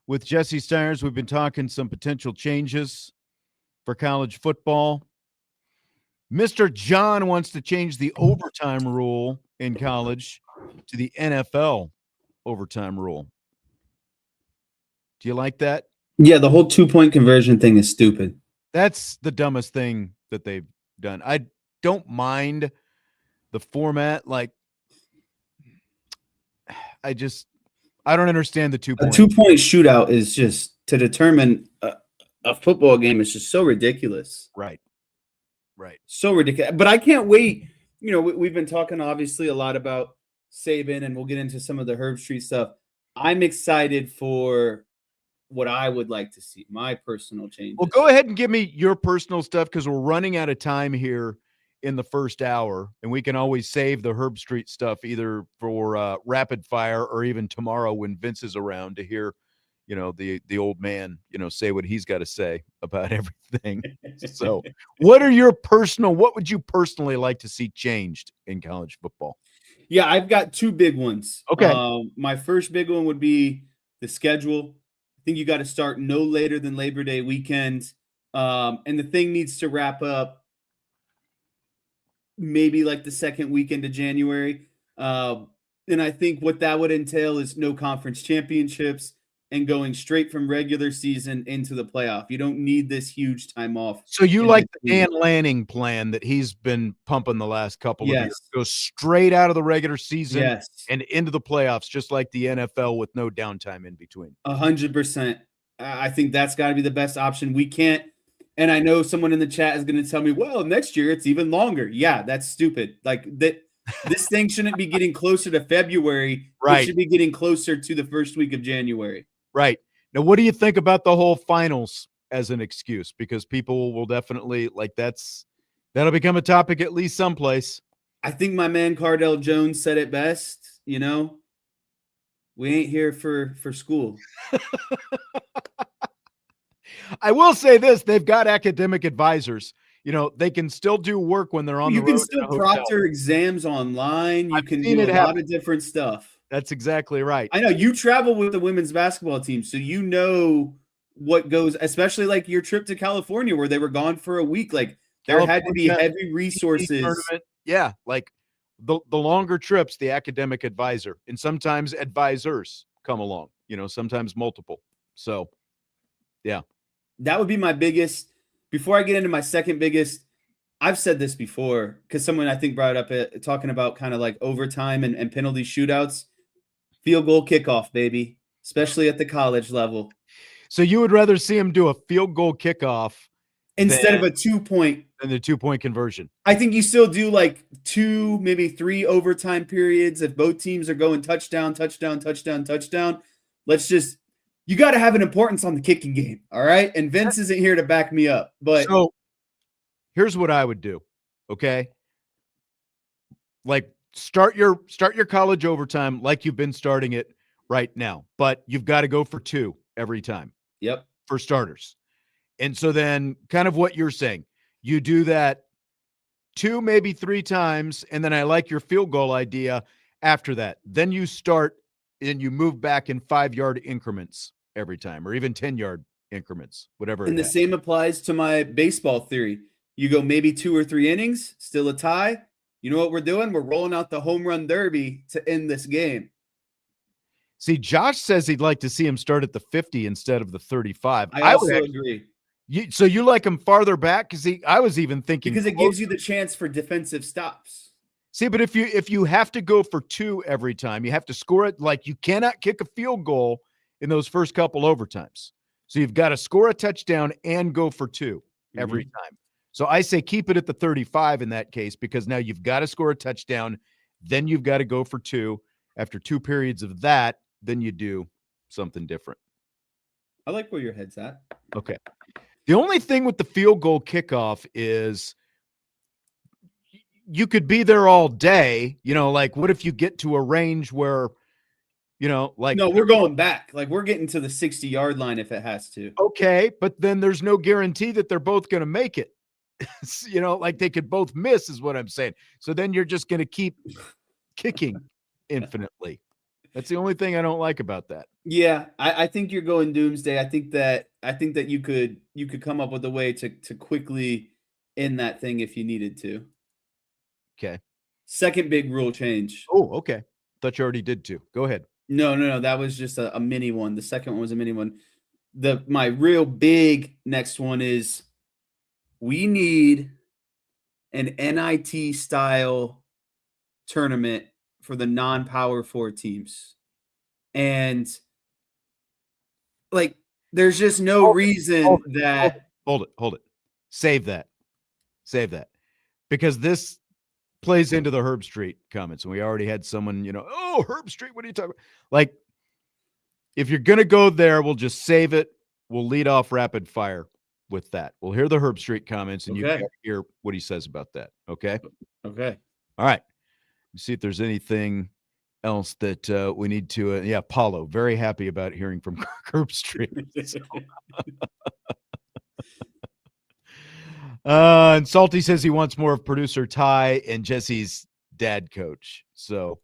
with Jesse Stiers. We've been talking some potential changes for college football. Mr. John wants to change the overtime rule in college to the NFL overtime rule. Do you like that? Yeah, the whole 2-point conversion thing is stupid. That's the dumbest thing that they've done. I don't mind the format. Like, I don't understand the 2 A point. 2-point shootout is just to determine a football game is just so ridiculous. Right. So ridiculous. But I can't wait. You know, we've been talking obviously a lot about Saban, and we'll get into some of the Herbstreit stuff. I'm excited for what I would like to see, my personal changes. Well, go ahead and give me your personal stuff because we're running out of time here in the first hour, and we can always save the Herbstreet stuff either for rapid fire or even tomorrow when Vince is around to hear, the old man, say what he's got to say about everything. So what would you personally like to see changed in college football? Yeah, I've got two big ones. Okay. My first big one would be the schedule. I think you got to start no later than Labor Day weekend. And the thing needs to wrap up maybe like the second weekend of January. And I think what that would entail is no conference championships and going straight from regular season into the playoff. You don't need this huge time off. So you like the Dan Lanning plan that he's been pumping the last couple of years. Go straight out of the regular season and into the playoffs, just like the NFL with no downtime in between. 100%. I think that's got to be the best option. We can't, and I know someone in the chat is going to tell me, well, next year it's even longer. Yeah, that's stupid. Like that. This thing shouldn't be getting closer to February. Right. It should be getting closer to the first week of January. Right. Now, what do you think about the whole finals as an excuse? Because people will definitely that'll become a topic at least someplace. I think my man Cardell Jones said it best. We ain't here for school. I will say this: they've got academic advisors. They can still do work when they're on the road. You can still proctor exams online. You can do a lot of different stuff. That's exactly right. I know you travel with the women's basketball team, so you know what goes, especially like your trip to California where they were gone for a week. Like there had to be heavy resources. Yeah, like the longer trips, the academic advisor, and sometimes advisors come along, sometimes multiple. So, yeah. That would be my biggest. Before I get into my second biggest, I've said this before because someone I think brought it up talking about kind of like overtime and penalty shootouts. Field goal kickoff, baby, especially at the college level. So you would rather see him do a field goal kickoff instead of a 2-point than the 2-point conversion? I think you still do like 2, maybe 3 overtime periods if both teams are going touchdown, touchdown, touchdown, touchdown. You got to have an importance on the kicking game, all right? And Vince isn't here to back me up, but so here's what I would do, okay? Like start your college overtime like you've been starting it right now, but you've got to go for 2 every time. Yep. For starters. And so then kind of what you're saying, you do that 2, maybe 3 times, and then I like your field goal idea after that. Then you start and you move back in 5-yard increments every time, or even 10-yard increments, whatever. And the same applies to my baseball theory. You go maybe 2 or 3 innings, still a tie. You know what we're doing? We're rolling out the home run derby to end this game. See, Josh says he'd like to see him start at the 50 instead of the 35. I also agree. So you like him farther back? Because I was even thinking because it gives you the chance for defensive stops. See, but if you have to go for 2 every time, you have to score it. Like you cannot kick a field goal in those first couple overtimes. So you've got to score a touchdown and go for 2 every time. So I say keep it at the 35 in that case, because now you've got to score a touchdown. Then you've got to go for 2. After 2 periods of that, then you do something different. I like where your head's at. Okay. The only thing with the field goal kickoff is you could be there all day. Like what if you get to a range where, no, we're going back. Like we're getting to the 60-yard line if it has to. Okay, but then there's no guarantee that they're both going to make it. Like they could both miss is what I'm saying. So then you're just going to keep kicking infinitely. That's the only thing I don't like about that. Yeah, I think you're going doomsday. I think that you could come up with a way to quickly end that thing if you needed to. Okay. Second big rule change. Oh, okay. Thought you already did too. Go ahead. No. That was just a mini one. The second one was a mini one. My real big next one is we need an NIT style tournament for the non-power 4 teams. And like there's just no reason that Hold it. Save that. Because this plays into the Herbstreet comments. And we already had someone, oh, Herbstreet, what are you talking about? Like, if you're going to go there, we'll just save it. We'll lead off rapid fire with that. We'll hear the Herbstreet comments, and you can hear what he says about that. Okay? Okay. All right. Let's see if there's anything else that we need to. Yeah, Paulo, very happy about hearing from Herbstreet. And Salty says he wants more of producer Ty and Jesse's dad coach. So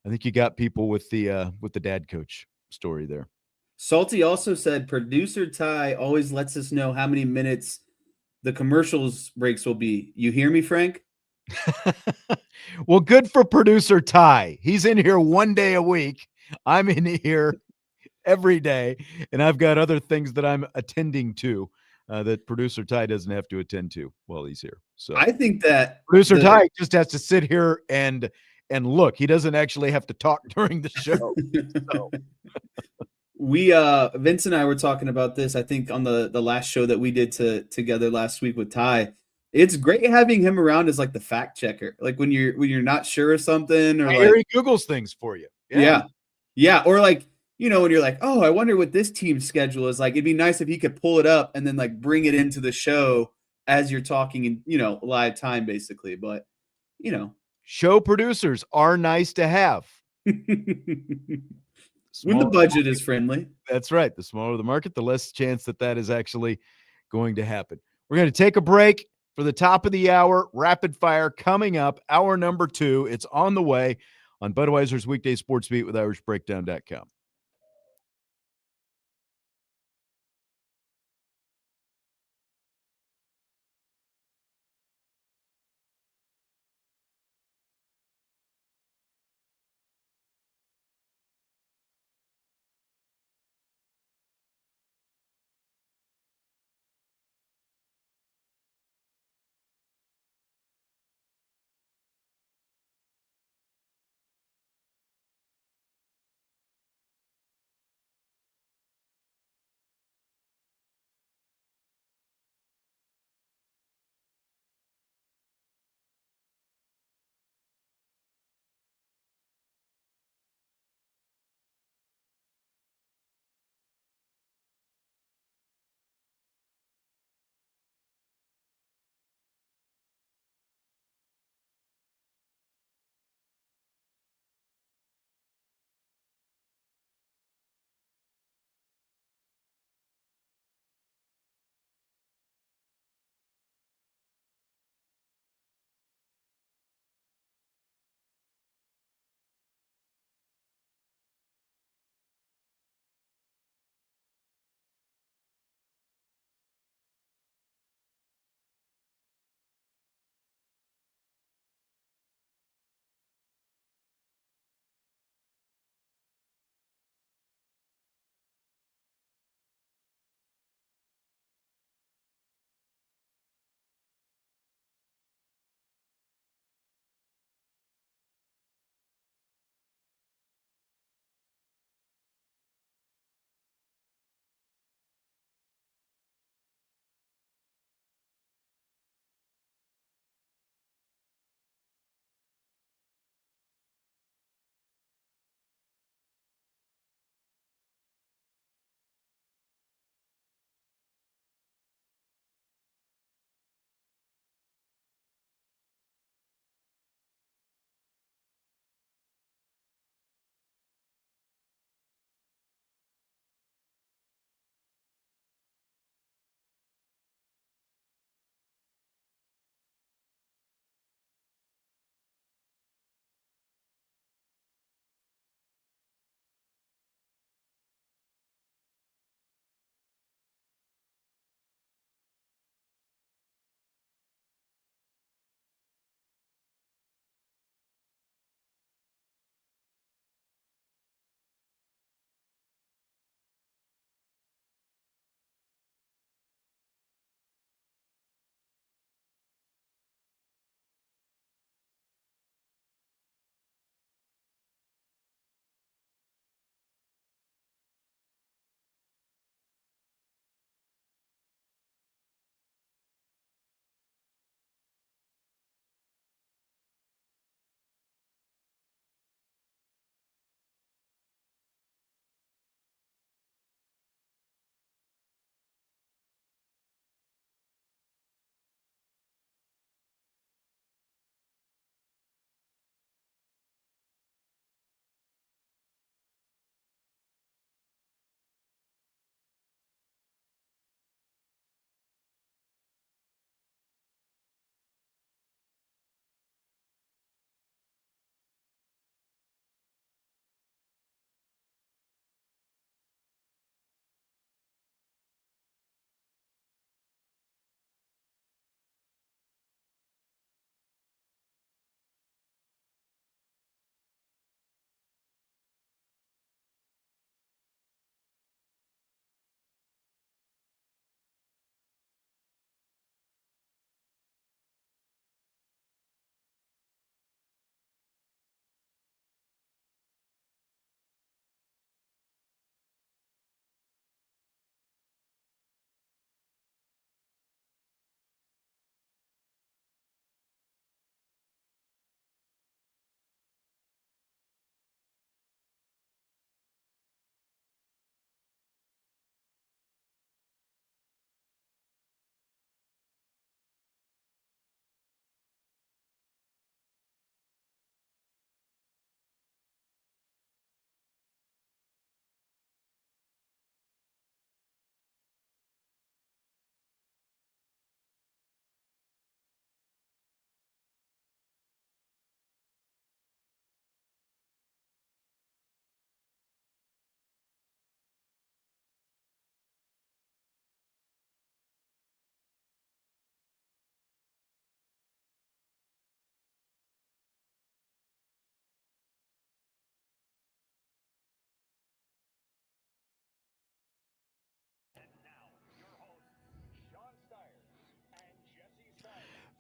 I think you got people with the dad coach story there. Salty also said producer Ty always lets us know how many minutes the commercials breaks will be. You hear me, Frank? Well, good for producer Ty. He's in here one day a week. I'm in here every day, and I've got other things that I'm attending to that producer Ty doesn't have to attend to while he's here. So I think that producer Ty just has to sit here and look. He doesn't actually have to talk during the show. So. We Vince and I were talking about this, I think, on the last show that we did together last week with Ty. It's great having him around as like the fact checker. Like when you're not sure of something, or he Googles things for you. Yeah. Or like, when you're like, oh, I wonder what this team's schedule is like. It'd be nice if he could pull it up and then like bring it into the show as you're talking in, live time, basically. But show producers are nice to have. When the budget is friendly. That's right. The smaller the market, the less chance that is actually going to happen. We're going to take a break for the top of the hour. Rapid fire coming up. Hour number 2. It's on the way on Budweiser's Weekday Sports Beat with IrishBreakdown.com.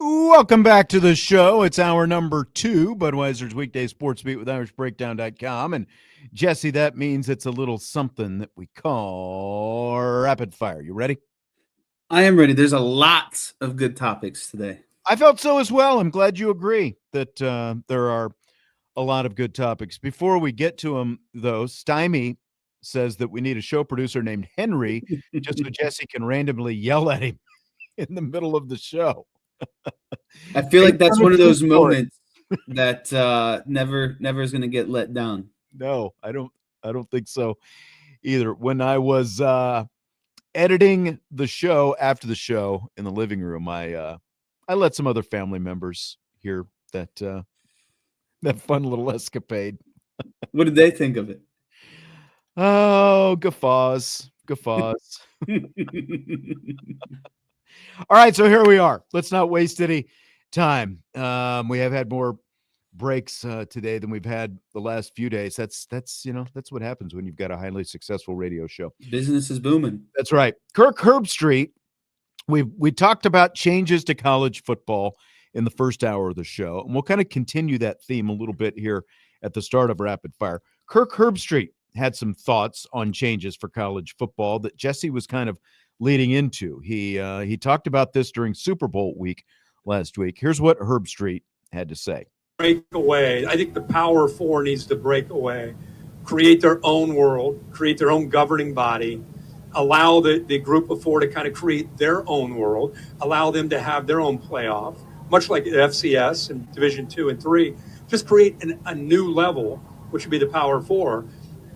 Welcome back to the show. It's hour number 2, Budweiser's weekday sports beat with IrishBreakdown.com. And Jesse, that means it's a little something that we call rapid fire. You ready? I am ready. There's a lot of good topics today. I felt so as well. I'm glad you agree that there are a lot of good topics. Before we get to them, though, Stymie says that we need a show producer named Henry just so Jesse can randomly yell at him in the middle of the show. I feel like that's one of those moments that never is going to get let down. No, I don't think so either. When I was editing the show after the show in the living room, I let some other family members hear that fun little escapade. What did they think of it? Oh, guffaws. All right, so here we are. Let's not waste any time. We have had more breaks today than we've had the last few days. That's what happens when you've got a highly successful radio show. Business is booming. That's right. Kirk Herbstreit. We talked about changes to college football in the first hour of the show, and we'll kind of continue that theme a little bit here at the start of Rapid Fire. Kirk Herbstreit had some thoughts on changes for college football that Jesse was kind of leading into. He talked about this during Super Bowl week last week. Here's what Herbstreet had to say. Break away. I think the Power Four needs to break away, create their own world, create their own governing body, allow the group of four to kind of create their own world, allow them to have their own playoff, much like the FCS and Division 2 and 3. Just create a new level, which would be the Power Four.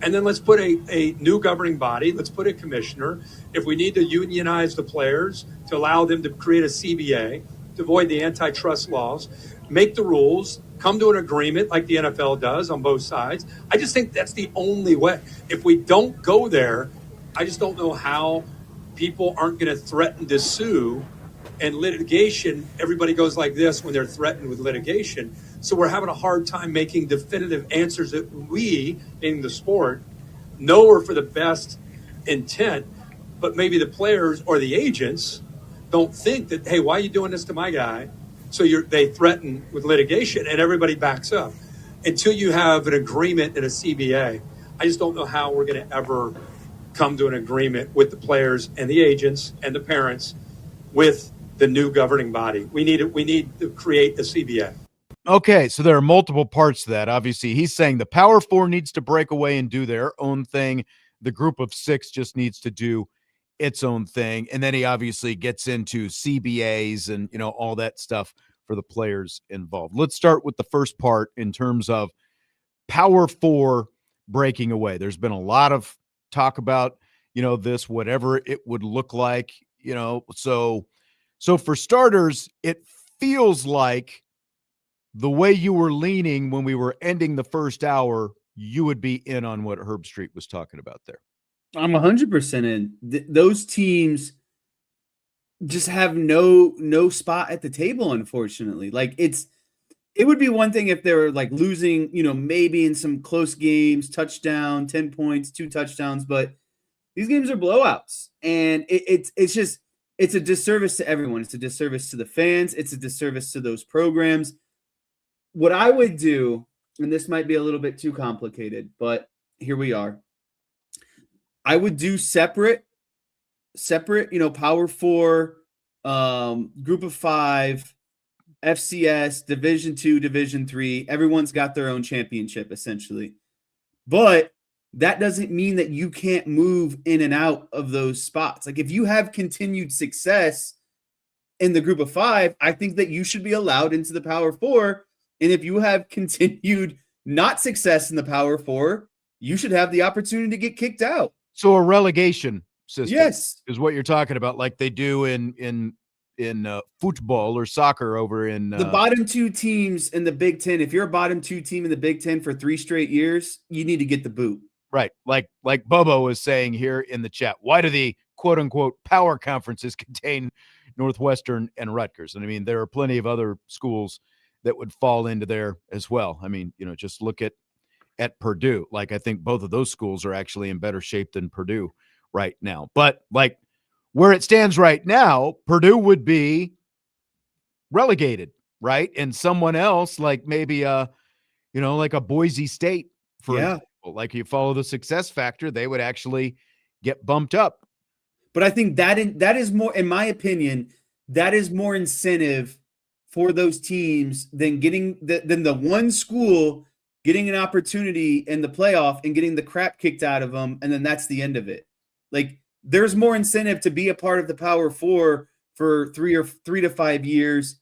And then let's put a new governing body. Let's put a commissioner. If we need to unionize the players to allow them to create a CBA, to avoid the antitrust laws, make the rules, come to an agreement like the NFL does on both sides. I just think that's the only way. If we don't go there, I just don't know how people aren't going to threaten to sue. And litigation, everybody goes like this when they're threatened with litigation. So we're having a hard time making definitive answers that we, in the sport, know are for the best intent, but maybe the players or the agents don't think that, hey, why are you doing this to my guy? So they threaten with litigation and everybody backs up. Until you have an agreement in a CBA, I just don't know how we're going to ever come to an agreement with the players and the agents and the parents with the new governing body. We need to create a CBA. Okay, so there are multiple parts to that. Obviously, he's saying the Power Four needs to break away and do their own thing. The group of six just needs to do its own thing. And then he obviously gets into CBAs and, all that stuff for the players involved. Let's start with the first part in terms of Power Four breaking away. There's been a lot of talk about, this, whatever it would look like, So for starters, it feels like the way you were leaning when we were ending the first hour, you would be in on what Herbstreet was talking about there. I'm 100% in. Those teams just have no spot at the table, unfortunately. Like it would be one thing if they were like losing, maybe in some close games, touchdown, 10 points, 2 touchdowns, but these games are blowouts. And it's a disservice to everyone. It's a disservice to the fans. It's a disservice to those programs. What I would do, and this might be a little bit too complicated, but here we are. I would do separate, Power Four, Group of 5, FCS, Division 2, Division 3. Everyone's got their own championship, essentially. But that doesn't mean that you can't move in and out of those spots. Like if you have continued success in the Group of 5, I think that you should be allowed into the Power Four. And if you have continued not success in the Power Four, you should have the opportunity to get kicked out. So a relegation system, yes, is what you're talking about, like they do in football or soccer over in the bottom 2 teams in the Big Ten. If you're a bottom 2 team in the Big Ten for 3 straight years, you need to get the boot. Right, like Bobo was saying here in the chat. Why do the quote unquote power conferences contain Northwestern and Rutgers? And I mean, there are plenty of other schools that would fall into there as well. I mean, just look at Purdue. Like, I think both of those schools are actually in better shape than Purdue right now. But like where it stands right now, Purdue would be relegated, right? And someone else, like maybe like a Boise State, for Yeah. example, like you follow the success factor, they would actually get bumped up. But I think that is more, in my opinion, that is more incentive for those teams than than the one school getting an opportunity in the playoff and getting the crap kicked out of them, and then that's the end of it. Like, there's more incentive to be a part of the Power Four for 3 to 5 years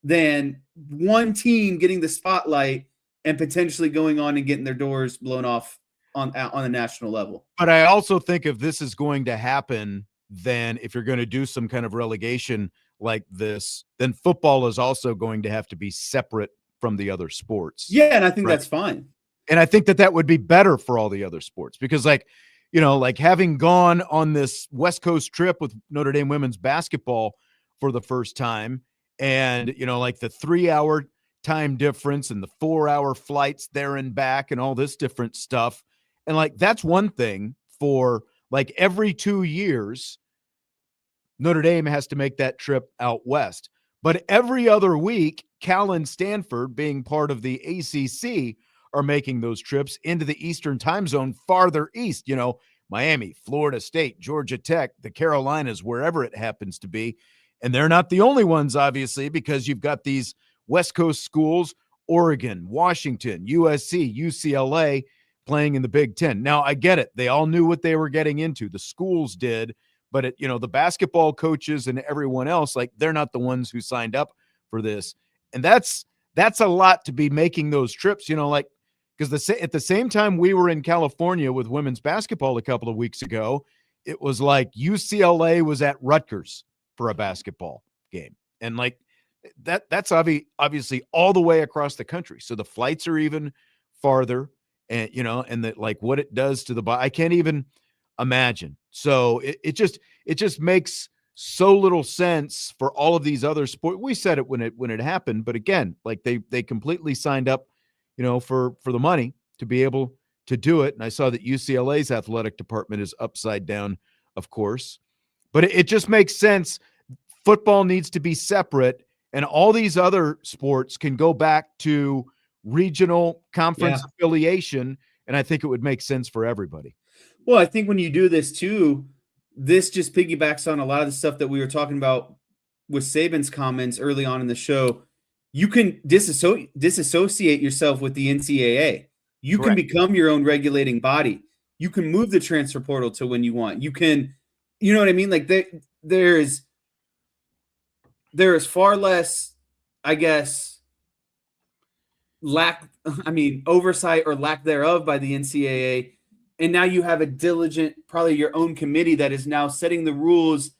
than one team getting the spotlight and potentially going on and getting their doors blown off on a national level. But I also think if this is going to happen, then if you're going to do some kind of relegation like this, then football is also going to have to be separate from the other sports. Yeah, and I think right? That's fine. And I think that would be better for all the other sports because, like having gone on this West Coast trip with Notre Dame women's basketball for the first time, and like the 3-hour time difference and the 4-hour flights there and back and all this different stuff. And like, that's one thing for like every 2 years, Notre Dame has to make that trip out west. But every other week, Cal and Stanford, being part of the ACC, are making those trips into the Eastern time zone farther east, Miami, Florida State, Georgia Tech, the Carolinas, wherever it happens to be. And they're not the only ones, obviously, because you've got these West Coast schools, Oregon, Washington, USC, UCLA, playing in the Big Ten. Now, I get it. They all knew what they were getting into. The schools did, but the basketball coaches and everyone else, like, they're not the ones who signed up for this. And that's a lot to be making those trips, because at the same time we were in California with women's basketball a couple of weeks ago, it was like UCLA was at Rutgers for a basketball game. And like that's obviously all the way across the country. So the flights are even farther, and and that, like, what it does to the body, I can't even imagine. So it just makes so little sense for all of these other sports. We said it when it happened, but again, like they completely signed up, for the money to be able to do it. And I saw that UCLA's athletic department is upside down, of course, but it just makes sense. Football needs to be separate, and all these other sports can go back to regional conference affiliation. And I think it would make sense for everybody. Well, I think when you do this too, this just piggybacks on a lot of the stuff that we were talking about with Saban's comments early on in the show. You can disassociate yourself with the NCAA. You Correct. Can become your own regulating body. You can move the transfer portal to when you want. You can, you know what I mean? Like there is far less, I guess, oversight or lack thereof by the NCAA. And now you have a diligent, probably your own committee that is now setting the rules,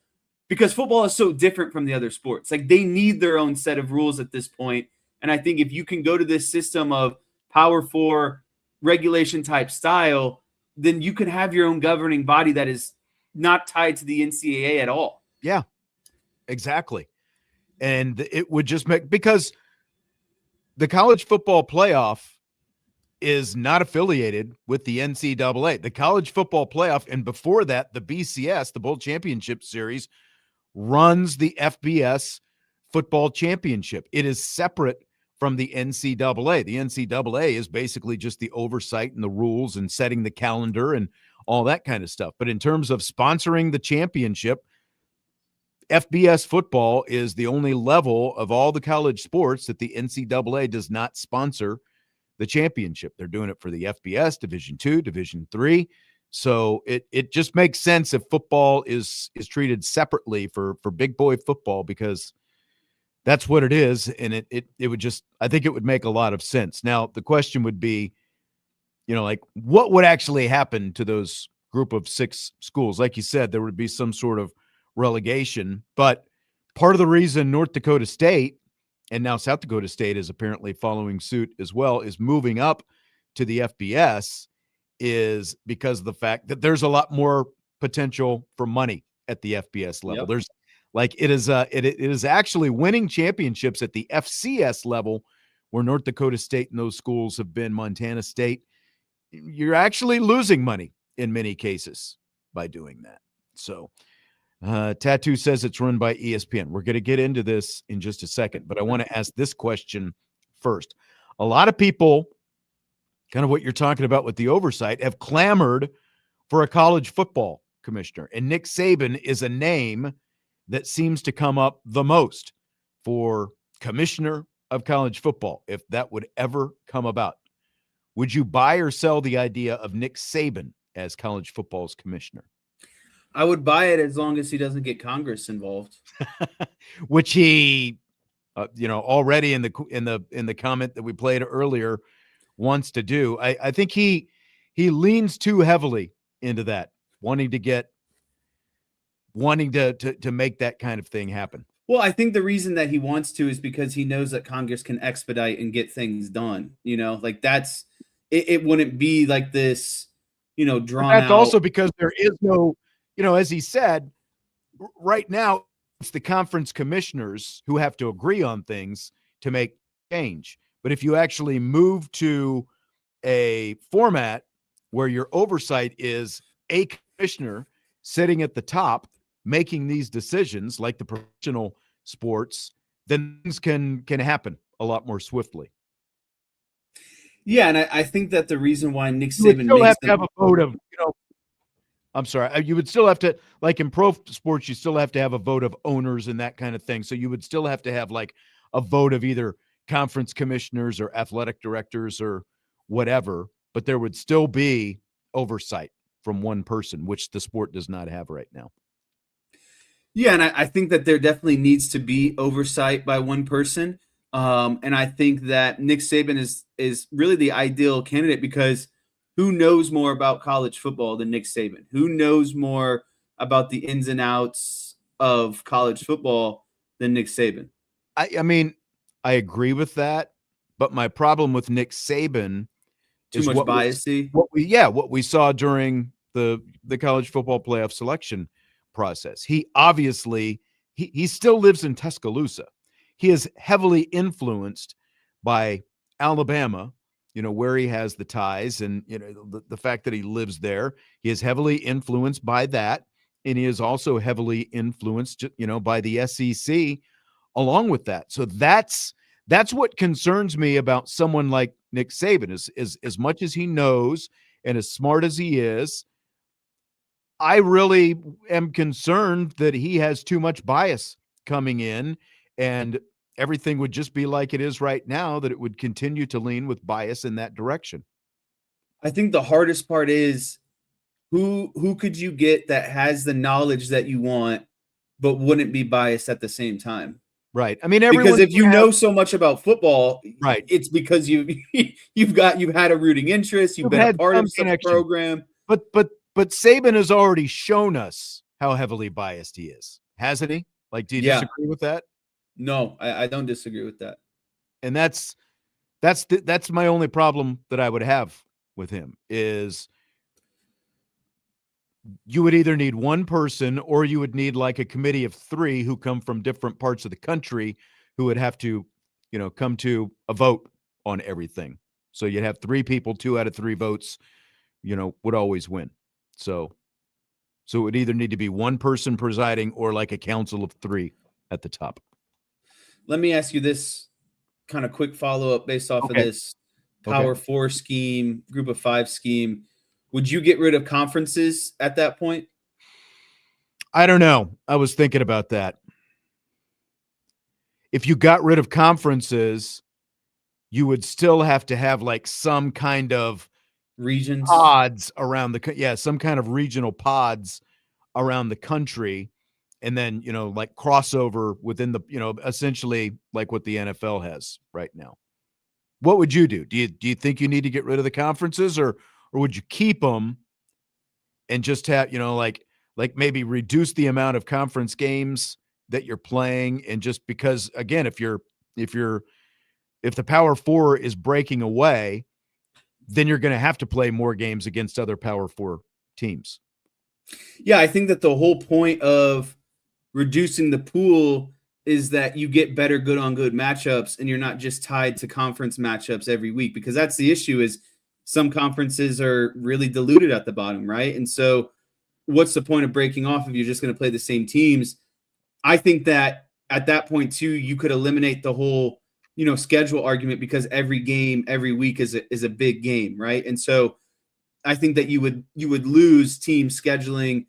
because football is so different from the other sports. Like, they need their own set of rules at this point. And I think if you can go to this system of Power 4 regulation type style, then you can have your own governing body that is not tied to the NCAA at all. Yeah, exactly. And it would just because the college football playoff is not affiliated with the NCAA. The college football playoff, and before that, the BCS, the Bowl Championship Series, runs the FBS football championship. It is separate from the NCAA. The NCAA is basically just the oversight and the rules and setting the calendar and all that kind of stuff. But in terms of sponsoring the championship, FBS football is the only level of all the college sports that the NCAA does not sponsor the championship. They're doing it for the FBS, Division II, Division III. So it just makes sense if football is treated separately for big boy football, because that's what it is. And it would just, I think it would make a lot of sense. Now, the question would be, like, what would actually happen to those group of 6 schools? Like you said, there would be some sort of relegation, but part of the reason North Dakota State and now South Dakota State is apparently following suit as well, is moving up to the FBS, is because of the fact that there's a lot more potential for money at the FBS level. Yep. There's like, it is actually winning championships at the FCS level, where North Dakota State and those schools have been, Montana State. You're actually losing money in many cases by doing that. So Tattoo says it's run by ESPN. We're going to get into this in just a second, but I want to ask this question first. A lot of people, kind of what you're talking about with the oversight, have clamored for a college football commissioner. And Nick Saban is a name that seems to come up the most for commissioner of college football, if that would ever come about. Would you buy or sell the idea of Nick Saban as college football's commissioner? I would buy it as long as he doesn't get Congress involved. Which he, already in the comment that we played earlier, wants to do. I think he leans too heavily into that, wanting to make that kind of thing happen. Well, I think the reason that he wants to is because he knows that Congress can expedite and get things done. Like that's it wouldn't be like this, drawn out. That's also because there is no, as he said, right now it's the conference commissioners who have to agree on things to make change. But if you actually move to a format where your oversight is a commissioner sitting at the top making these decisions like the professional sports, then things can happen a lot more swiftly. Yeah, and I think that the reason why Nick You would Saban still makes have to have a vote of, I'm sorry, you would still have to, like in pro sports, you still have to have a vote of owners and that kind of thing. So you would still have to have like a vote of either conference commissioners or athletic directors or whatever, but there would still be oversight from one person, which the sport does not have right now. Yeah, and I think that there definitely needs to be oversight by one person. And I think that Nick Saban is really the ideal candidate because who knows more about college football than Nick Saban? Who knows more about the ins and outs of college football than Nick Saban? I mean, I agree with that, but my problem with Nick Saban Too much biasy. What we saw during the college football playoff selection process. He obviously he still lives in Tuscaloosa. He is heavily influenced by Alabama, where he has the ties and the fact that he lives there. He is heavily influenced by that, and he is also heavily influenced by the SEC along with that. So that's what concerns me about someone like Nick Saban is as much as he knows and as smart as he is, I really am concerned that he has too much bias coming in and everything would just be like it is right now, that it would continue to lean with bias in that direction. I think the hardest part is who could you get that has the knowledge that you want, but wouldn't be biased at the same time? Right. I mean, because if you know so much about football, right, it's because you've had a rooting interest, you've been a part of some program. But Saban has already shown us how heavily biased he is, hasn't he? Like, do you disagree with that? No, I don't disagree with that. And that's my only problem that I would have with him is you would either need one person or you would need like a committee of three who come from different parts of the country who would have to, come to a vote on everything. So you'd have three people, 2 out of 3 votes, would always win. So it would either need to be one person presiding or like a council of 3 at the top. Let me ask you this kind of quick follow-up based off of this Power 4 scheme, Group of 5 scheme. Would you get rid of conferences at that point? I don't know. I was thinking about that. If you got rid of conferences, you would still have to have like some kind of regions pods around some kind of regional pods around the country. And then, like crossover within the, essentially like what the NFL has right now. What would you do? Do you think you need to get rid of the conferences or would you keep them and just have, like maybe reduce the amount of conference games that you're playing? And just because, again, if the Power 4 is breaking away, then you're going to have to play more games against other Power 4 teams. Yeah, I think that the whole point of reducing the pool is that you get better good on good matchups and you're not just tied to conference matchups every week, because that's the issue is some conferences are really diluted at the bottom, right? And so what's the point of breaking off if you're just going to play the same teams? I think that at that point too, you could eliminate the whole, schedule argument, because every game every week is a big game, right? And so I think that you would lose teams scheduling,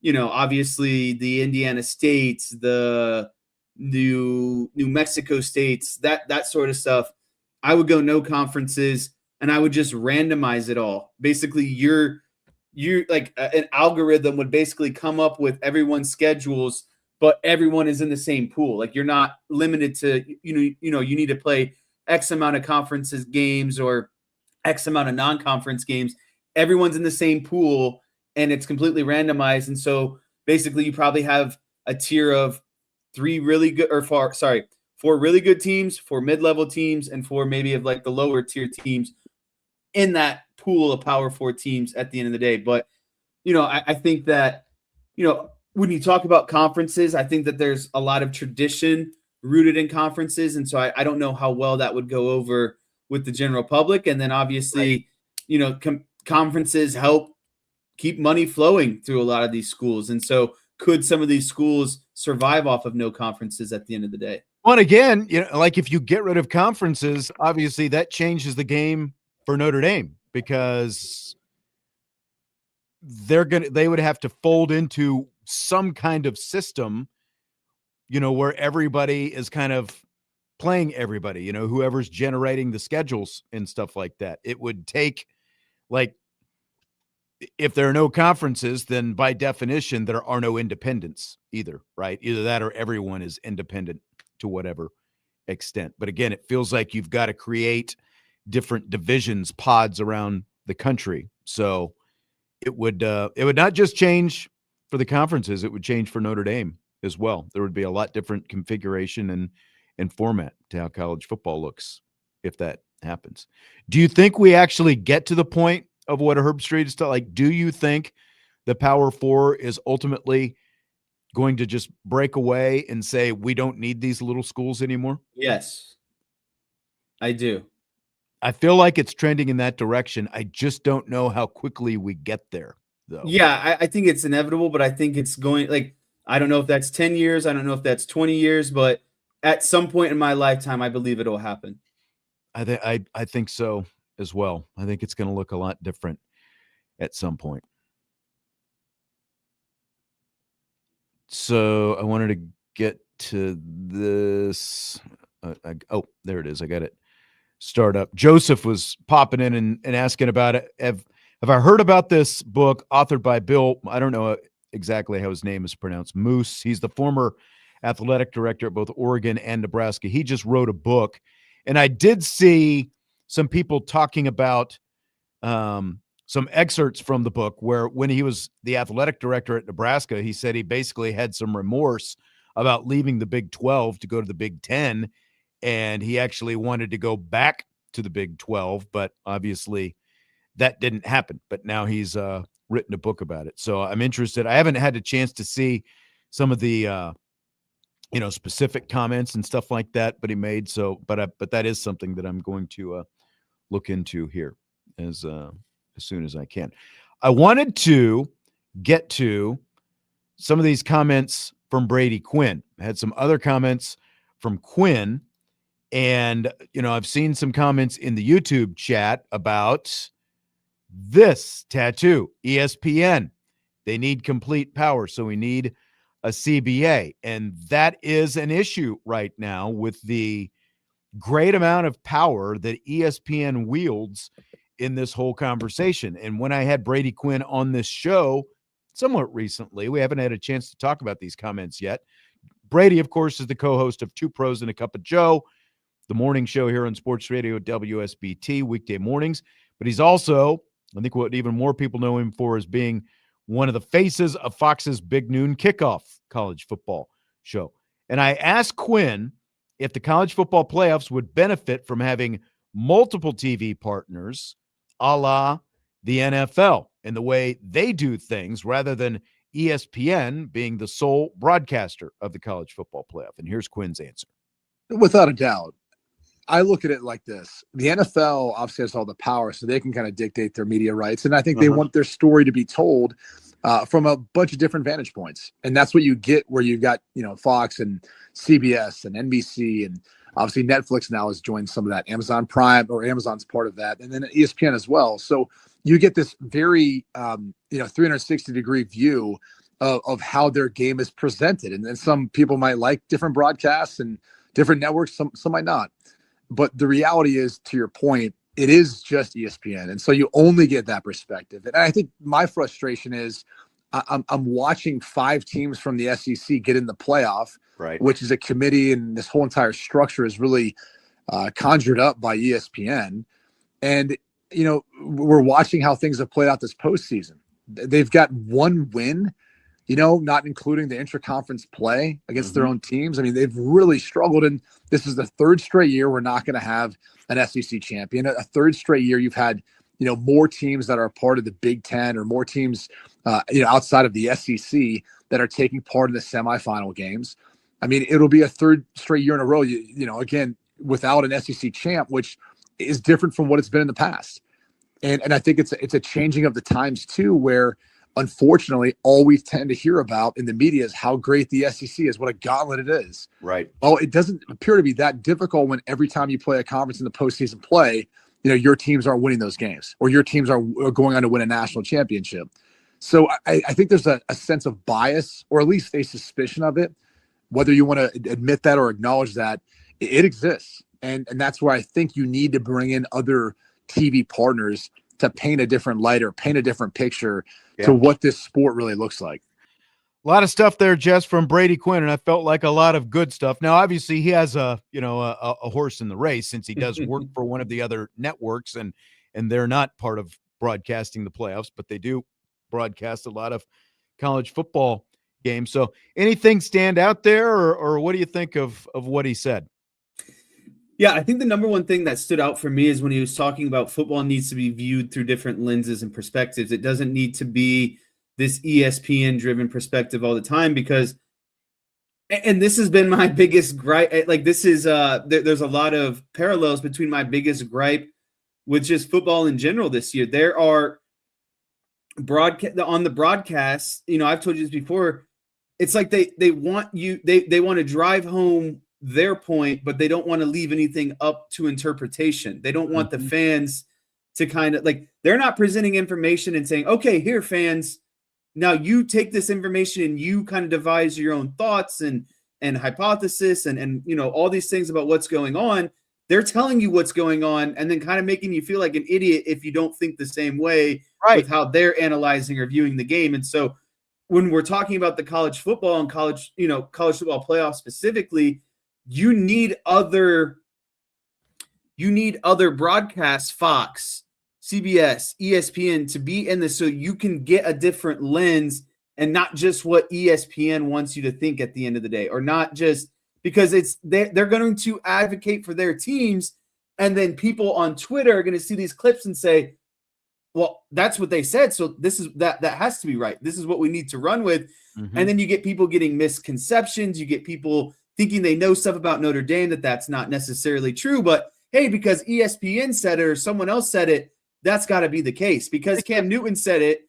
obviously the Indiana States, the New Mexico States, that sort of stuff. I would go no conferences, and I would just randomize it all. Basically, you're like an algorithm would basically come up with everyone's schedules, but everyone is in the same pool. Like, you're not limited to, you need to play X amount of conferences games or X amount of non-conference games. Everyone's in the same pool, and it's completely randomized. And so basically you probably have a tier of four really good teams, 4 mid-level teams, and 4 maybe of like the lower tier teams in that pool of Power 4 teams at the end of the day. But, I think that, when you talk about conferences, I think that there's a lot of tradition rooted in conferences. And so I don't know how well that would go over with the general public. And then obviously, conferences help keep money flowing through a lot of these schools. And so could some of these schools survive off of no conferences at the end of the day? Well, and again, like if you get rid of conferences, obviously that changes the game for Notre Dame, because they would have to fold into some kind of system, where everybody is kind of playing everybody, whoever's generating the schedules and stuff like that. It would take, like, if there are no conferences, then by definition, there are no independents either, right? Either that or everyone is independent to whatever extent. But again, it feels like you've got to create different divisions, pods around the country. So it would not just change for the conferences, it would change for Notre Dame as well. There would be a lot different configuration and format to how college football looks if that happens. Do you think we actually get to the point of what a Herbstreet is like? Do you think the Power 4 is ultimately going to just break away and say, we don't need these little schools anymore? Yes, I do. I feel like it's trending in that direction. I just don't know how quickly we get there, though. Yeah, I think it's inevitable, but I think it's going, like, I don't know if that's 10 years. I don't know if that's 20 years, but at some point in my lifetime, I believe it'll happen. I think so as well. I think it's going to look a lot different at some point. So I wanted to get to this. There it is. I got it. Start up. Joseph was popping in and asking about it. Have I heard about this book authored by Bill? I don't know exactly how his name is pronounced. Moose. He's the former athletic director at both Oregon and Nebraska. He just wrote a book, and I did see some people talking about some excerpts from the book where when he was the athletic director at Nebraska, he said he basically had some remorse about leaving the Big 12 to go to the Big 10. And he actually wanted to go back to the Big 12, but obviously that didn't happen. But now he's written a book about it. So I'm interested. I haven't had a chance to see some of the, specific comments and stuff like that, but he made. So, but that is something that I'm going to look into here as soon as I can. I wanted to get to some of these comments from Brady Quinn. I had some other comments from Quinn. And, I've seen some comments in the YouTube chat about this tattoo, ESPN. They need complete power, so we need a CBA. And that is an issue right now with the great amount of power that ESPN wields in this whole conversation. And when I had Brady Quinn on this show somewhat recently, we haven't had a chance to talk about these comments yet. Brady, of course, is the co-host of Two Pros and a Cup of Joe, the morning show here on Sports Radio WSBT, weekday mornings. But he's also, I think what even more people know him for, is being one of the faces of Fox's Big Noon Kickoff college football show. And I asked Quinn if the college football playoffs would benefit from having multiple TV partners a la the NFL and the way they do things, rather than ESPN being the sole broadcaster of the college football playoff. And here's Quinn's answer. Without a doubt. I look at it like this. The NFL obviously has all the power, so they can kind of dictate their media rights. And I think they want their story to be told. from a bunch of different vantage points. And that's what you get where you've got, Fox and CBS and NBC, and obviously Netflix now has joined some of that. Amazon Prime, or Amazon's part of that, and then ESPN as well. So you get this very, 360-degree view of how their game is presented. And then some people might like different broadcasts and different networks, some might not. But the reality is, to your point, it is just ESPN. And so you only get that perspective. And I think my frustration is I'm watching 5 teams from the SEC get in the playoff, right, which is a committee, and this whole entire structure is really conjured up by ESPN. And, we're watching how things have played out this postseason. They've got one win, not including the intra-conference play against their own teams. I mean, they've really struggled, and this is the 3rd straight year we're not going to have an SEC champion. A 3rd straight year you've had, more teams that are a part of the Big Ten, or more teams, outside of the SEC that are taking part in the semifinal games. I mean, it'll be a 3rd straight year in a row, again, without an SEC champ, which is different from what it's been in the past. And I think it's a changing of the times too, where unfortunately all we tend to hear about in the media is how great the SEC is, what a gauntlet it is. Right. Well, it doesn't appear to be that difficult when every time you play a conference in the postseason play, your teams are winning those games, or your teams are going on to win a national championship. So I think there's a sense of bias, or at least a suspicion of it, whether you want to admit that or acknowledge that it exists. And that's where I think you need to bring in other TV partners to paint a different light, or paint a different picture to what this sport really looks like. A lot of stuff there, Jess, from Brady Quinn, and I felt like a lot of good stuff. Now, obviously, he has a horse in the race, since he does work for one of the other networks, and they're not part of broadcasting the playoffs, but they do broadcast a lot of college football games. So, anything stand out there, or what do you think of what he said? Yeah, I think the number one thing that stood out for me is when he was talking about football needs to be viewed through different lenses and perspectives. It doesn't need to be this ESPN-driven perspective all the time, because, and this has been my biggest gripe. Like, this is there's a lot of parallels between my biggest gripe with just football in general this year. There are on the broadcast. I've told you this before. It's like they want you. They want to drive home their point, but they don't want to leave anything up to interpretation. They don't want the fans to kind of, like, they're not presenting information and saying, okay, here, fans, now you take this information and you kind of devise your own thoughts and hypothesis and all these things about what's going on. They're telling you what's going on, and then kind of making you feel like an idiot if you don't think the same way with how they're analyzing or viewing the game. And so when we're talking about the college football and college football playoff specifically, you need other broadcasts, Fox, CBS, ESPN, to be in this, so you can get a different lens, and not just what ESPN wants you to think at the end of the day, or not just because they're going to advocate for their teams, and then people on Twitter are going to see these clips and say, well, that's what they said, so this is that has to be right. This is what we need to run with. And then you get people getting misconceptions. You get people thinking they know stuff about Notre Dame that's not necessarily true. But hey, because ESPN said it or someone else said it, that's got to be the case. Because Cam Newton said it,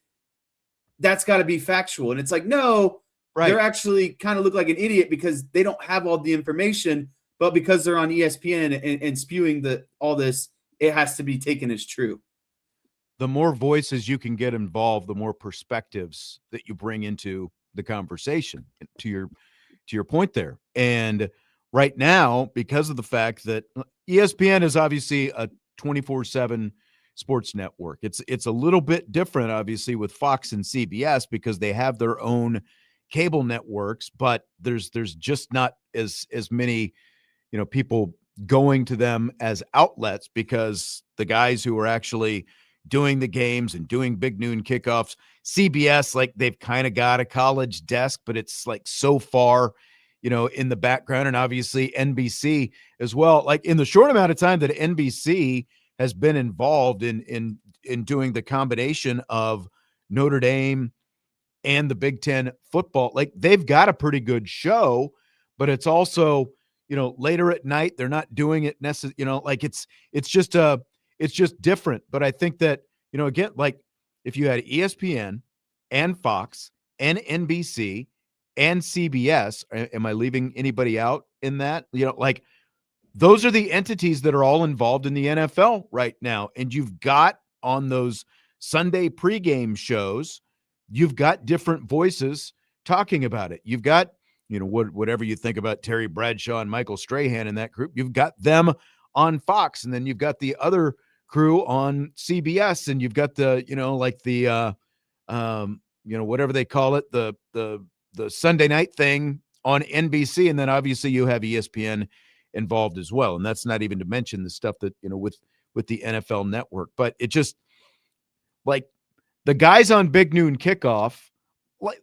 that's got to be factual. And it's like, no, they're actually kind of look like an idiot because they don't have all the information. But because they're on ESPN and spewing all this, it has to be taken as true. The more voices you can get involved, the more perspectives that you bring into the conversation, to your point there. And right now, because of the fact that ESPN is obviously a 24/7 sports network, it's a little bit different, obviously, with Fox and CBS, because they have their own cable networks, but there's just not as many, people going to them as outlets, because the guys who are actually doing the games and doing big noon kickoffs, CBS, like, they've kind of got a college desk, but it's like so far, in the background. And obviously NBC as well. Like, in the short amount of time that NBC has been involved in doing the combination of Notre Dame and the Big Ten football, like, they've got a pretty good show, but it's also, later at night, they're not doing it necessarily, like, it's just different. But I think that, again, like, if you had ESPN and Fox and NBC and CBS. Am I leaving anybody out in that? Like those are the entities that are all involved in the NFL right now. And you've got on those Sunday pregame shows, you've got different voices talking about it. You've got, whatever you think about Terry Bradshaw and Michael Strahan in that group, you've got them on Fox. And then you've got the other crew on CBS, and you've got the, like the, whatever they call it, the Sunday night thing on NBC. And then obviously you have ESPN involved as well. And that's not even to mention the stuff that, with the NFL network. But it just, like, the guys on Big Noon Kickoff,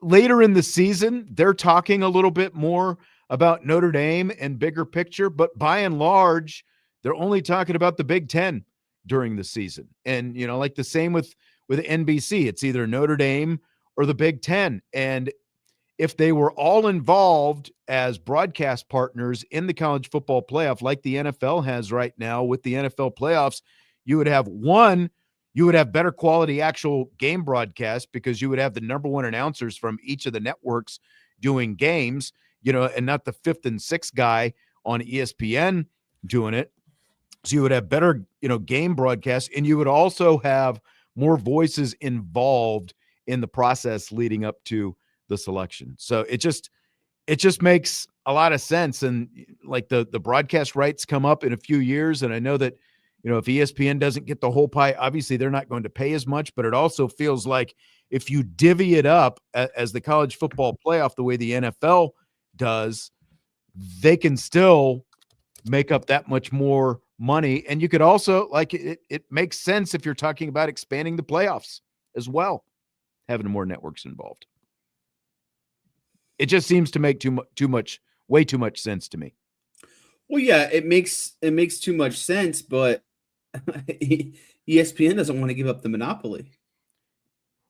later in the season, they're talking a little bit more about Notre Dame and bigger picture, but by and large, they're only talking about the Big Ten during the season. And, like the same with NBC, it's either Notre Dame or the Big Ten. And if they were all involved as broadcast partners in the college football playoff, like the NFL has right now with the NFL playoffs, you would have better quality actual game broadcast because you would have the number one announcers from each of the networks doing games, and not the fifth and sixth guy on ESPN doing it. So you would have better, game broadcasts, and you would also have more voices involved in the process leading up to the selection. So it just makes a lot of sense. And like the broadcast rights come up in a few years. And I know that, if ESPN doesn't get the whole pie, obviously they're not going to pay as much, but it also feels like if you divvy it up as the college football playoff, the way the NFL does, they can still make up that much more money. And you could also, like, it makes sense if you're talking about expanding the playoffs as well, having more networks involved. It just seems to make way too much sense to me. Well, yeah, it makes too much sense, but ESPN doesn't want to give up the monopoly.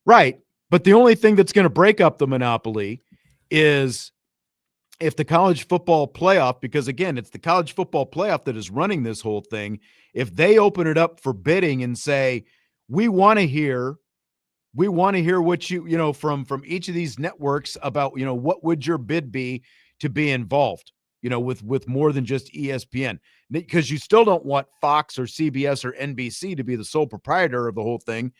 Right. But the only thing that's going to break up the monopoly is if the college football playoff, because again, it's the college football playoff that is running this whole thing. If they open it up for bidding and say, we want to hear what you from each of these networks about, what would your bid be to be involved, with more than just ESPN, because you still don't want Fox or CBS or NBC to be the sole proprietor of the whole thing.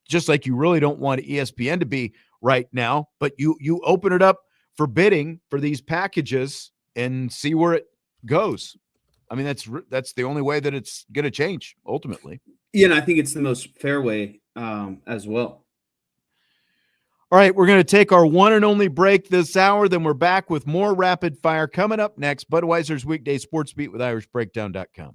Just like you really don't want ESPN to be right now, but you open it up for bidding for these packages and see where it goes. I mean, that's the only way that it's going to change ultimately. Yeah, and I think it's the most fair way as well. All right, we're going to take our one and only break this hour. Then we're back with more rapid fire coming up next. Budweiser's Weekday Sports Beat with IrishBreakdown.com.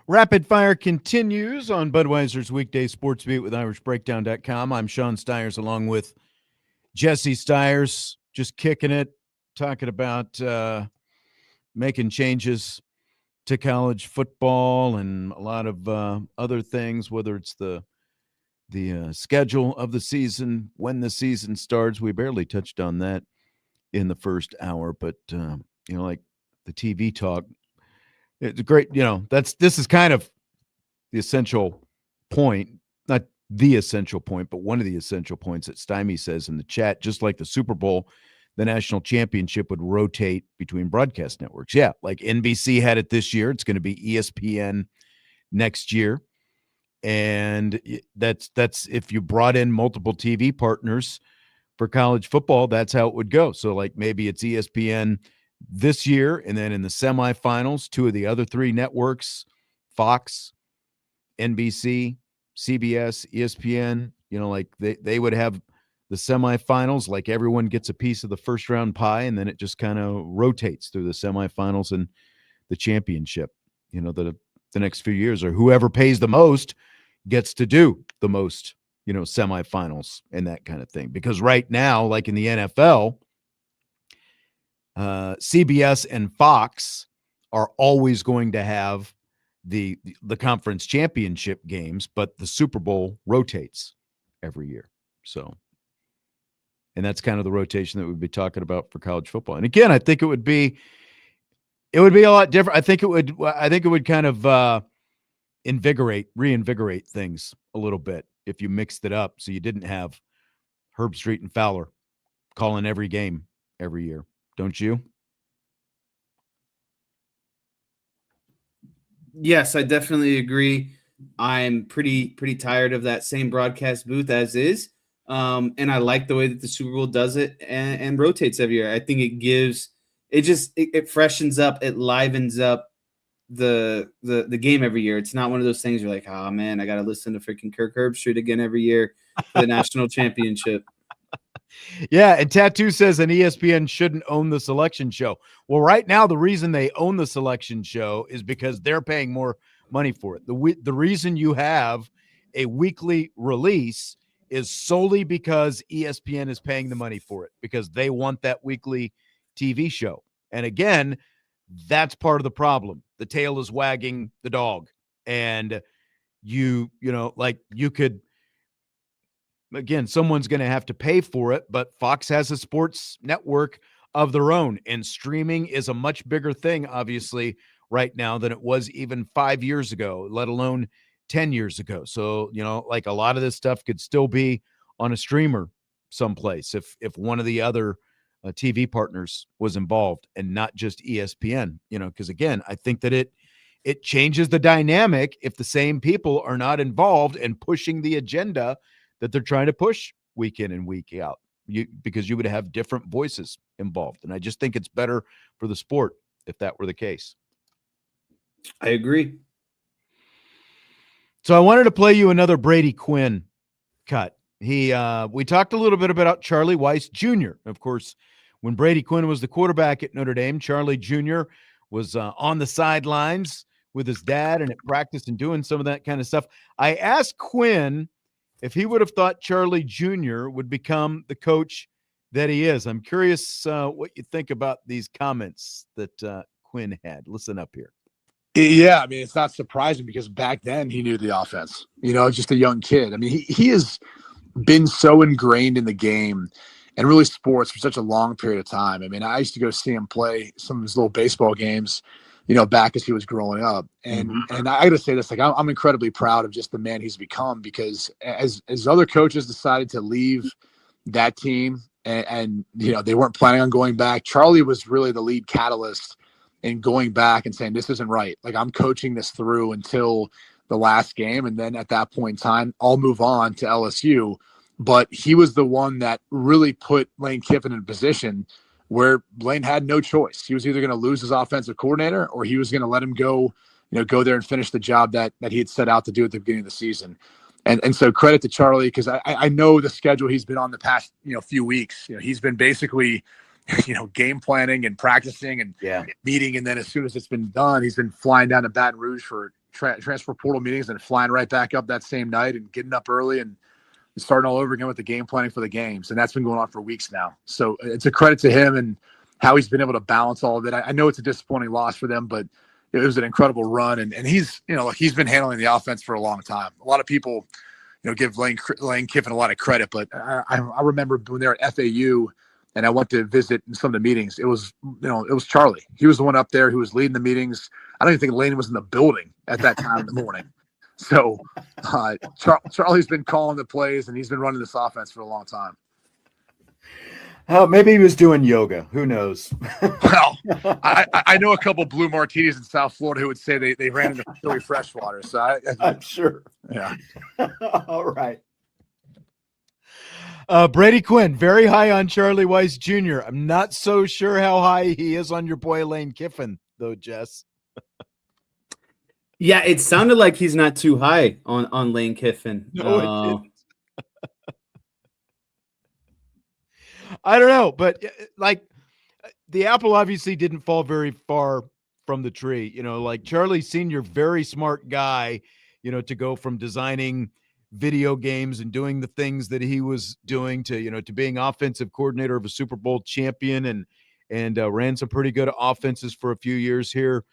Rapid Fire continues on Budweiser's weekday sports beat with IrishBreakdown.com. I'm Sean Stiers along with Jesse Stiers, just kicking it, talking about making changes to college football and a lot of other things, whether it's the schedule of the season, when the season starts. We barely touched on that in the first hour, but like the TV talk, it's great. This is kind of the essential point, not the essential point, but one of the essential points that Stymie says in the chat. Just like the Super Bowl, the national championship would rotate between broadcast networks. Yeah, like NBC had it this year. It's going to be ESPN next year. And that's if you brought in multiple TV partners for college football, that's how it would go. So like maybe it's ESPN this year, and then in the semifinals, two of the other three networks, Fox, NBC, CBS, ESPN, like they would have the semifinals, like everyone gets a piece of the first round pie, and then it just kind of rotates through the semifinals and the championship, the next few years, or whoever pays the most gets to do the most, semifinals and that kind of thing. Because right now, like in the NFL, CBS and Fox are always going to have the conference championship games, but the Super Bowl rotates every year. So, and that's kind of the rotation that we'd be talking about for college football. And again, I think it would be a lot different. I think it would kind of reinvigorate things a little bit if you mixed it up, so you didn't have Herbstreit and Fowler calling every game every year. Don't you? Yes, I definitely agree. I'm pretty tired of that same broadcast booth as is. And I like the way that the Super Bowl does it and rotates every year. I think it freshens up, it livens up the game every year. It's not one of those things you're like, oh man, I got to listen to freaking Kirk Herbstreit again every year for the national championship. Yeah, and Tattoo says an ESPN shouldn't own the selection show. Well, right now, the reason they own the selection show is because they're paying more money for it. The reason you have a weekly release is solely because ESPN is paying the money for it, because they want that weekly TV show. And again, that's part of the problem. The tail is wagging the dog. And you could, again, someone's going to have to pay for it, but Fox has a sports network of their own, and streaming is a much bigger thing, obviously, right now than it was even 5 years ago, let alone 10 years ago. So, like a lot of this stuff could still be on a streamer someplace if one of the other TV partners was involved and not just ESPN, because again, I think that it changes the dynamic if the same people are not involved and pushing the agenda that they're trying to push week in and week out, because you would have different voices involved. And I just think it's better for the sport if that were the case. I agree. So I wanted to play you another Brady Quinn cut. We talked a little bit about Charlie Weis Jr. Of course, when Brady Quinn was the quarterback at Notre Dame, Charlie Jr. was on the sidelines with his dad and at practice and doing some of that kind of stuff. I asked Quinn if he would have thought Charlie Jr. would become the coach that he is. I'm curious what you think about these comments that Quinn had. Listen up here. Yeah, I mean, it's not surprising because back then he knew the offense, just a young kid. I mean, he has been so ingrained in the game and really sports for such a long period of time. I mean, I used to go see him play some of his little baseball games, back as he was growing up. And and I got to say this, like, I'm incredibly proud of just the man he's become, because as other coaches decided to leave that team and they weren't planning on going back, Charlie was really the lead catalyst in going back and saying, this isn't right. Like, I'm coaching this through until the last game. And then at that point in time, I'll move on to LSU. But he was the one that really put Lane Kiffin in a position where Lane had no choice. He was either going to lose his offensive coordinator or he was going to let him go there and finish the job that he had set out to do at the beginning of the season. And so credit to Charlie, because I know the schedule he's been on the past, few weeks. He's been basically, game planning and practicing and meeting. And then as soon as it's been done, he's been flying down to Baton Rouge for transfer portal meetings and flying right back up that same night and getting up early and starting all over again with the game planning for the games. And that's been going on for weeks now. So it's a credit to him and how he's been able to balance all of it. I know it's a disappointing loss for them, but it was an incredible run. And he's, he's been handling the offense for a long time. A lot of people, give Lane Kiffin a lot of credit, but I remember when they were at FAU and I went to visit in some of the meetings. It was Charlie. He was the one up there who was leading the meetings. I don't even think Lane was in the building at that time in the morning. So Charlie's been calling the plays and he's been running this offense for a long time. Maybe he was doing yoga. Who knows? Well, I know a couple blue martinis in South Florida who would say they ran into Philly freshwater. So I'm sure. Yeah. All right. Brady Quinn, very high on Charlie Weis Jr. I'm not so sure how high he is on your boy Lane Kiffin, though, Jess. Yeah, it sounded like he's not too high on Lane Kiffin. No, it didn't. I don't know, but like the apple obviously didn't fall very far from the tree. Like Charlie Sr., very smart guy, to go from designing video games and doing the things that he was doing to being offensive coordinator of a Super Bowl champion and ran some pretty good offenses for a few years here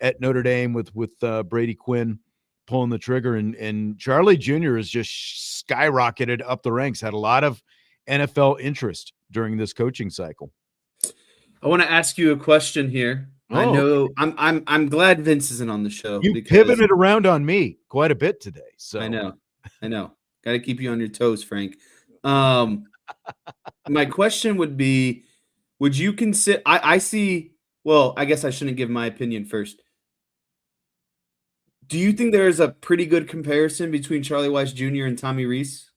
at Notre Dame with Brady Quinn pulling the trigger. And Charlie Jr. has just skyrocketed up the ranks, had a lot of NFL interest during this coaching cycle. I want to ask you a question here. Oh. I know I'm glad Vince isn't on the show. You pivoted around on me quite a bit today. So I know. Got to keep you on your toes, Frank. My question would be, would you consider I see, well, I guess I shouldn't give my opinion first. Do you think there is a pretty good comparison between Charlie Weis Jr. and Tommy Rees?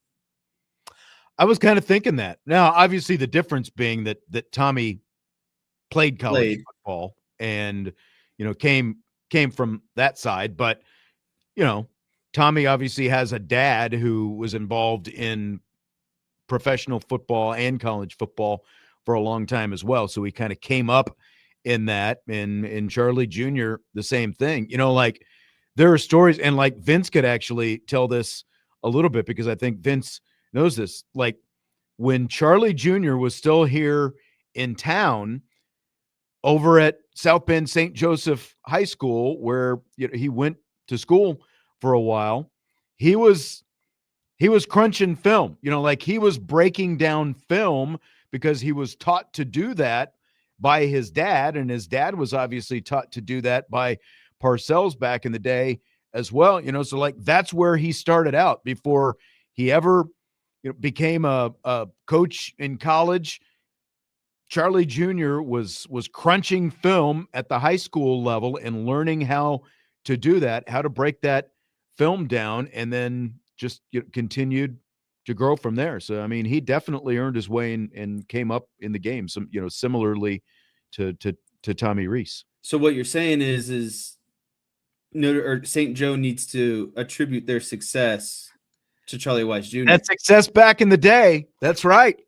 I was kind of thinking that. Now, obviously, the difference being that Tommy played college football and came from that side, but Tommy obviously has a dad who was involved in professional football and college football for a long time as well. So he kind of came up in that. And Charlie Jr., the same thing. Like there are stories, and like Vince could actually tell this a little bit because I think Vince knows this. Like when Charlie Jr. was still here in town over at South Bend St. Joseph High School, where he went to school for a while, he was crunching film, like he was breaking down film because he was taught to do that by his dad. And his dad was obviously taught to do that by Parcells back in the day as well. So like, that's where he started out before he ever became a coach in college. Charlie Jr. was crunching film at the high school level and learning how to do that, how to break that film down, and then just continued to grow from there. So, I mean, he definitely earned his way and came up in the game, some, similarly to Tommy Rees. So what you're saying is St. Joe needs to attribute their success to Charlie Weis Jr. That success back in the day. That's right.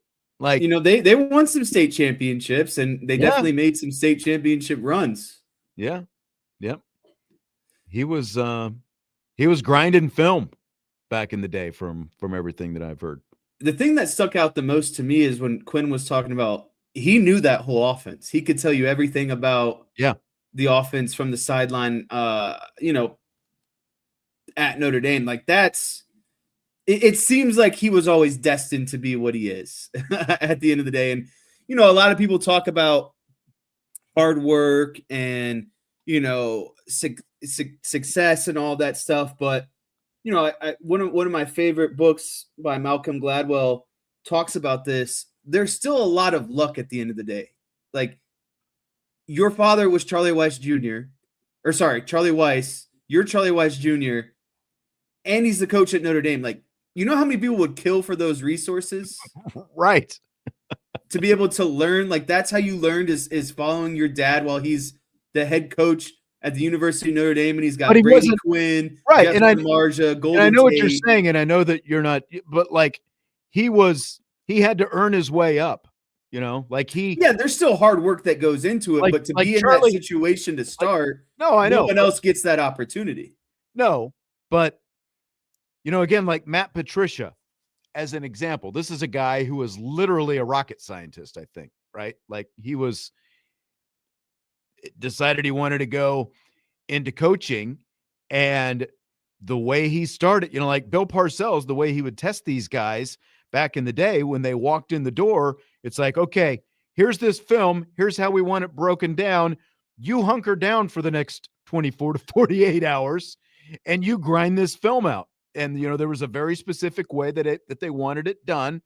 Like, they won some state championships and they definitely made some state championship runs. Yeah. Yep. He was grinding film back in the day from everything that I've heard. The thing that stuck out the most to me is when Quinn was talking about, he knew that whole offense. He could tell you everything about the offense from the sideline, at Notre Dame. Like it seems like he was always destined to be what he is at the end of the day. And, a lot of people talk about hard work and, success and all that stuff. But, one of my favorite books by Malcolm Gladwell talks about this. There's still a lot of luck at the end of the day. Like your father was Charlie Weis Jr. Charlie Weis. You're Charlie Weis Jr. And he's the coach at Notre Dame. Like, how many people would kill for those resources? Right. To be able to learn, like that's how you learned is following your dad while he's the head coach at the University of Notre Dame, and he's got Brady Quinn, right? And I know what you're Tate. saying, and I know that you're not, but like he had to earn his way up, like there's still hard work that goes into it, but to be in that situation to start, I know no one else gets that opportunity. No, but again, like Matt Patricia, as an example, this is a guy who was literally a rocket scientist, I think, right? Like he decided he wanted to go into coaching, and the way he started, like Bill Parcells, the way he would test these guys back in the day when they walked in the door, it's like, okay, here's this film. Here's how we want it broken down. You hunker down for the next 24 to 48 hours and you grind this film out. And, there was a very specific way that they wanted it done.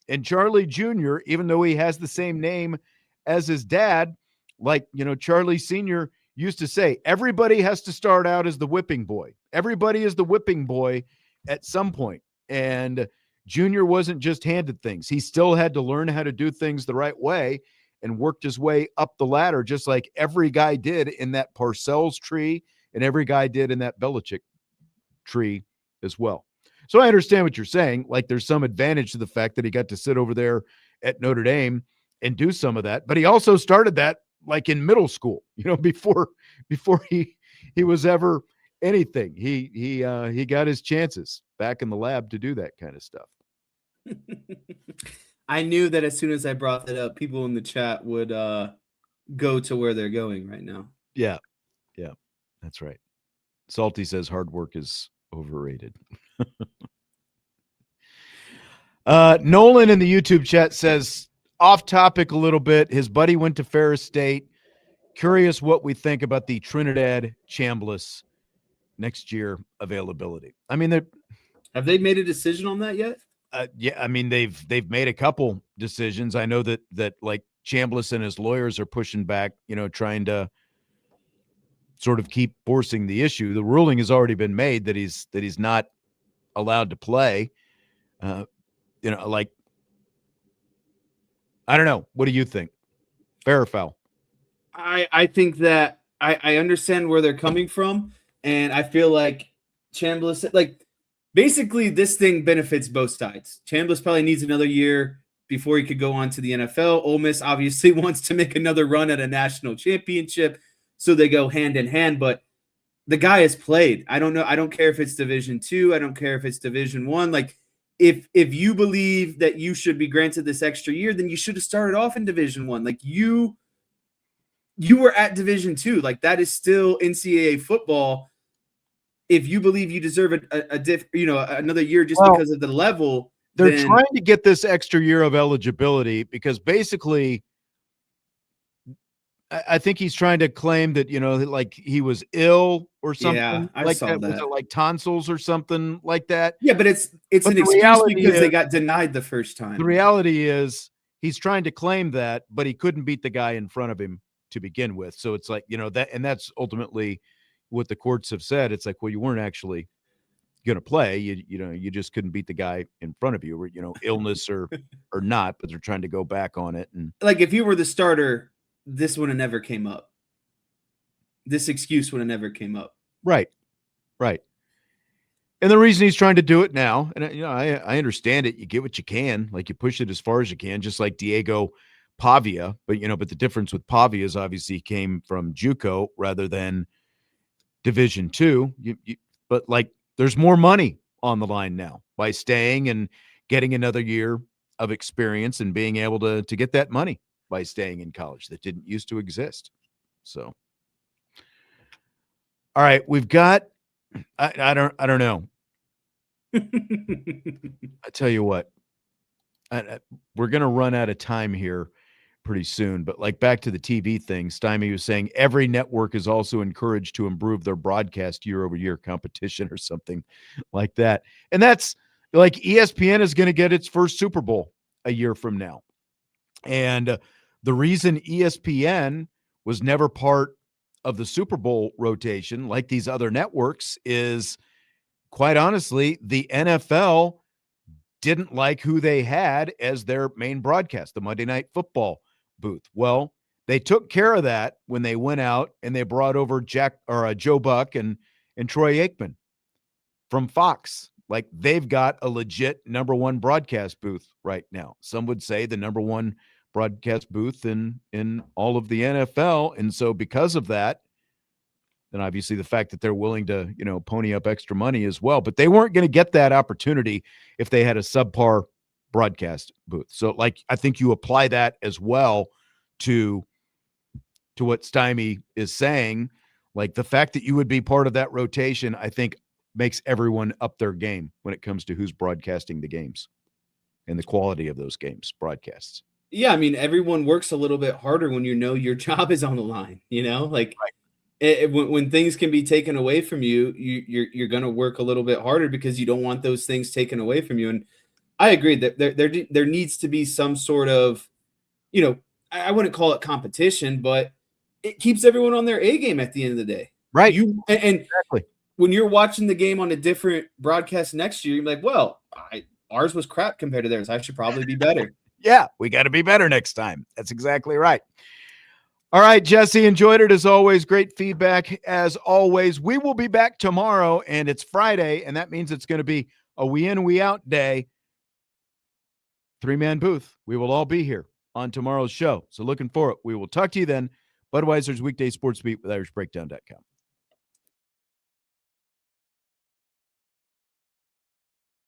And Charlie Jr., even though he has the same name as his dad, like, Charlie Sr. used to say, everybody has to start out as the whipping boy. Everybody is the whipping boy at some point. And Junior wasn't just handed things. He still had to learn how to do things the right way and worked his way up the ladder, just like every guy did in that Parcells tree and every guy did in that Belichick tree as well. So I understand what you're saying. Like there's some advantage to the fact that he got to sit over there at Notre Dame and do some of that. But he also started that like in middle school, before he was ever anything. He got his chances back in the lab to do that kind of stuff. I knew that as soon as I brought that up, people in the chat would go to where they're going right now. Yeah. Yeah, that's right. Salty says hard work is overrated. Nolan in the YouTube chat says, off topic a little bit, his buddy went to Ferris State. Curious what we think about the Trinidad Chambliss next year availability. I mean, have they made a decision on that yet? Yeah, I mean they've made a couple decisions. I know that like Chambliss and his lawyers are pushing back, trying to sort of keep forcing the issue. The ruling has already been made that he's not allowed to play. Like I don't know. What do you think? Fair or foul? I think that I understand where they're coming from, and I feel like Chambliss, like basically this thing benefits both sides. Chambliss probably needs another year before he could go on to the NFL. Ole Miss obviously wants to make another run at a national championship, so they go hand in hand. But the guy has played. I don't know. I don't care if it's Division II. I don't care if it's Division I. Like if you believe that you should be granted this extra year, then you should have started off in Division I. Like you were at Division II. Like that is still NCAA football. If you believe you deserve another year just because of the level, they're trying to get this extra year of eligibility because basically I think he's trying to claim that, like he was ill or something. Yeah, I like saw that. Was it like tonsils or something like that? Yeah, but it's an excuse because they got denied the first time. The reality is he's trying to claim that, but he couldn't beat the guy in front of him to begin with. So it's like, that, and that's ultimately what the courts have said. It's like, well, you weren't actually going to play. You just couldn't beat the guy in front of you, or, illness or not, but they're trying to go back on it. And like, if you were the starter, this would have never came up. This excuse would have never came up. Right. And the reason he's trying to do it now, and I understand it. You get what you can, like you push it as far as you can, just like Diego Pavia. But but the difference with Pavia is obviously he came from JUCO rather than Division II. But like there's more money on the line now by staying and getting another year of experience and being able to get that money by staying in college that didn't used to exist. So, all right, we've got, I don't know. I tell you what, we're going to run out of time here pretty soon, but like back to the TV thing, Stymie was saying every network is also encouraged to improve their broadcast year-over-year competition or something like that. And that's like ESPN is going to get its first Super Bowl a year from now. And the reason ESPN was never part of the Super Bowl rotation like these other networks is, quite honestly, the NFL didn't like who they had as their main broadcast, the Monday Night Football booth. Well, they took care of that when they went out and they brought over Joe Buck and Troy Aikman from Fox. Like they've got a legit number one broadcast booth right now. Some would say the number one broadcast booth in all of the NFL. And so because of that, And obviously the fact that they're willing to, pony up extra money as well. But they weren't going to get that opportunity if they had a subpar broadcast booth. So, I think you apply that as well to what Stymie is saying. Like, the fact that you would be part of that rotation, I think makes everyone up their game when it comes to who's broadcasting the games and the quality of those games broadcasts. Yeah, I mean, everyone works a little bit harder when your job is on the line, like Right. when things can be taken away from you, you're going to work a little bit harder because you don't want those things taken away from you. And I agree that there needs to be some sort of, I wouldn't call it competition, but it keeps everyone on their A game at the end of the day. Right. And Exactly. when you're watching the game on a different broadcast next year, you're like, well, ours was crap compared to theirs. I should probably be better. Yeah, we got to be better next time. That's exactly right. All right, Jesse, enjoyed it as always. Great feedback as always. We will be back tomorrow, and it's Friday, and that means it's going to be a we in, we out day. 3-man booth. We will all be here on tomorrow's show. So looking for it. We will talk to you then. Budweiser's Weekday Sports Beat with IrishBreakdown.com.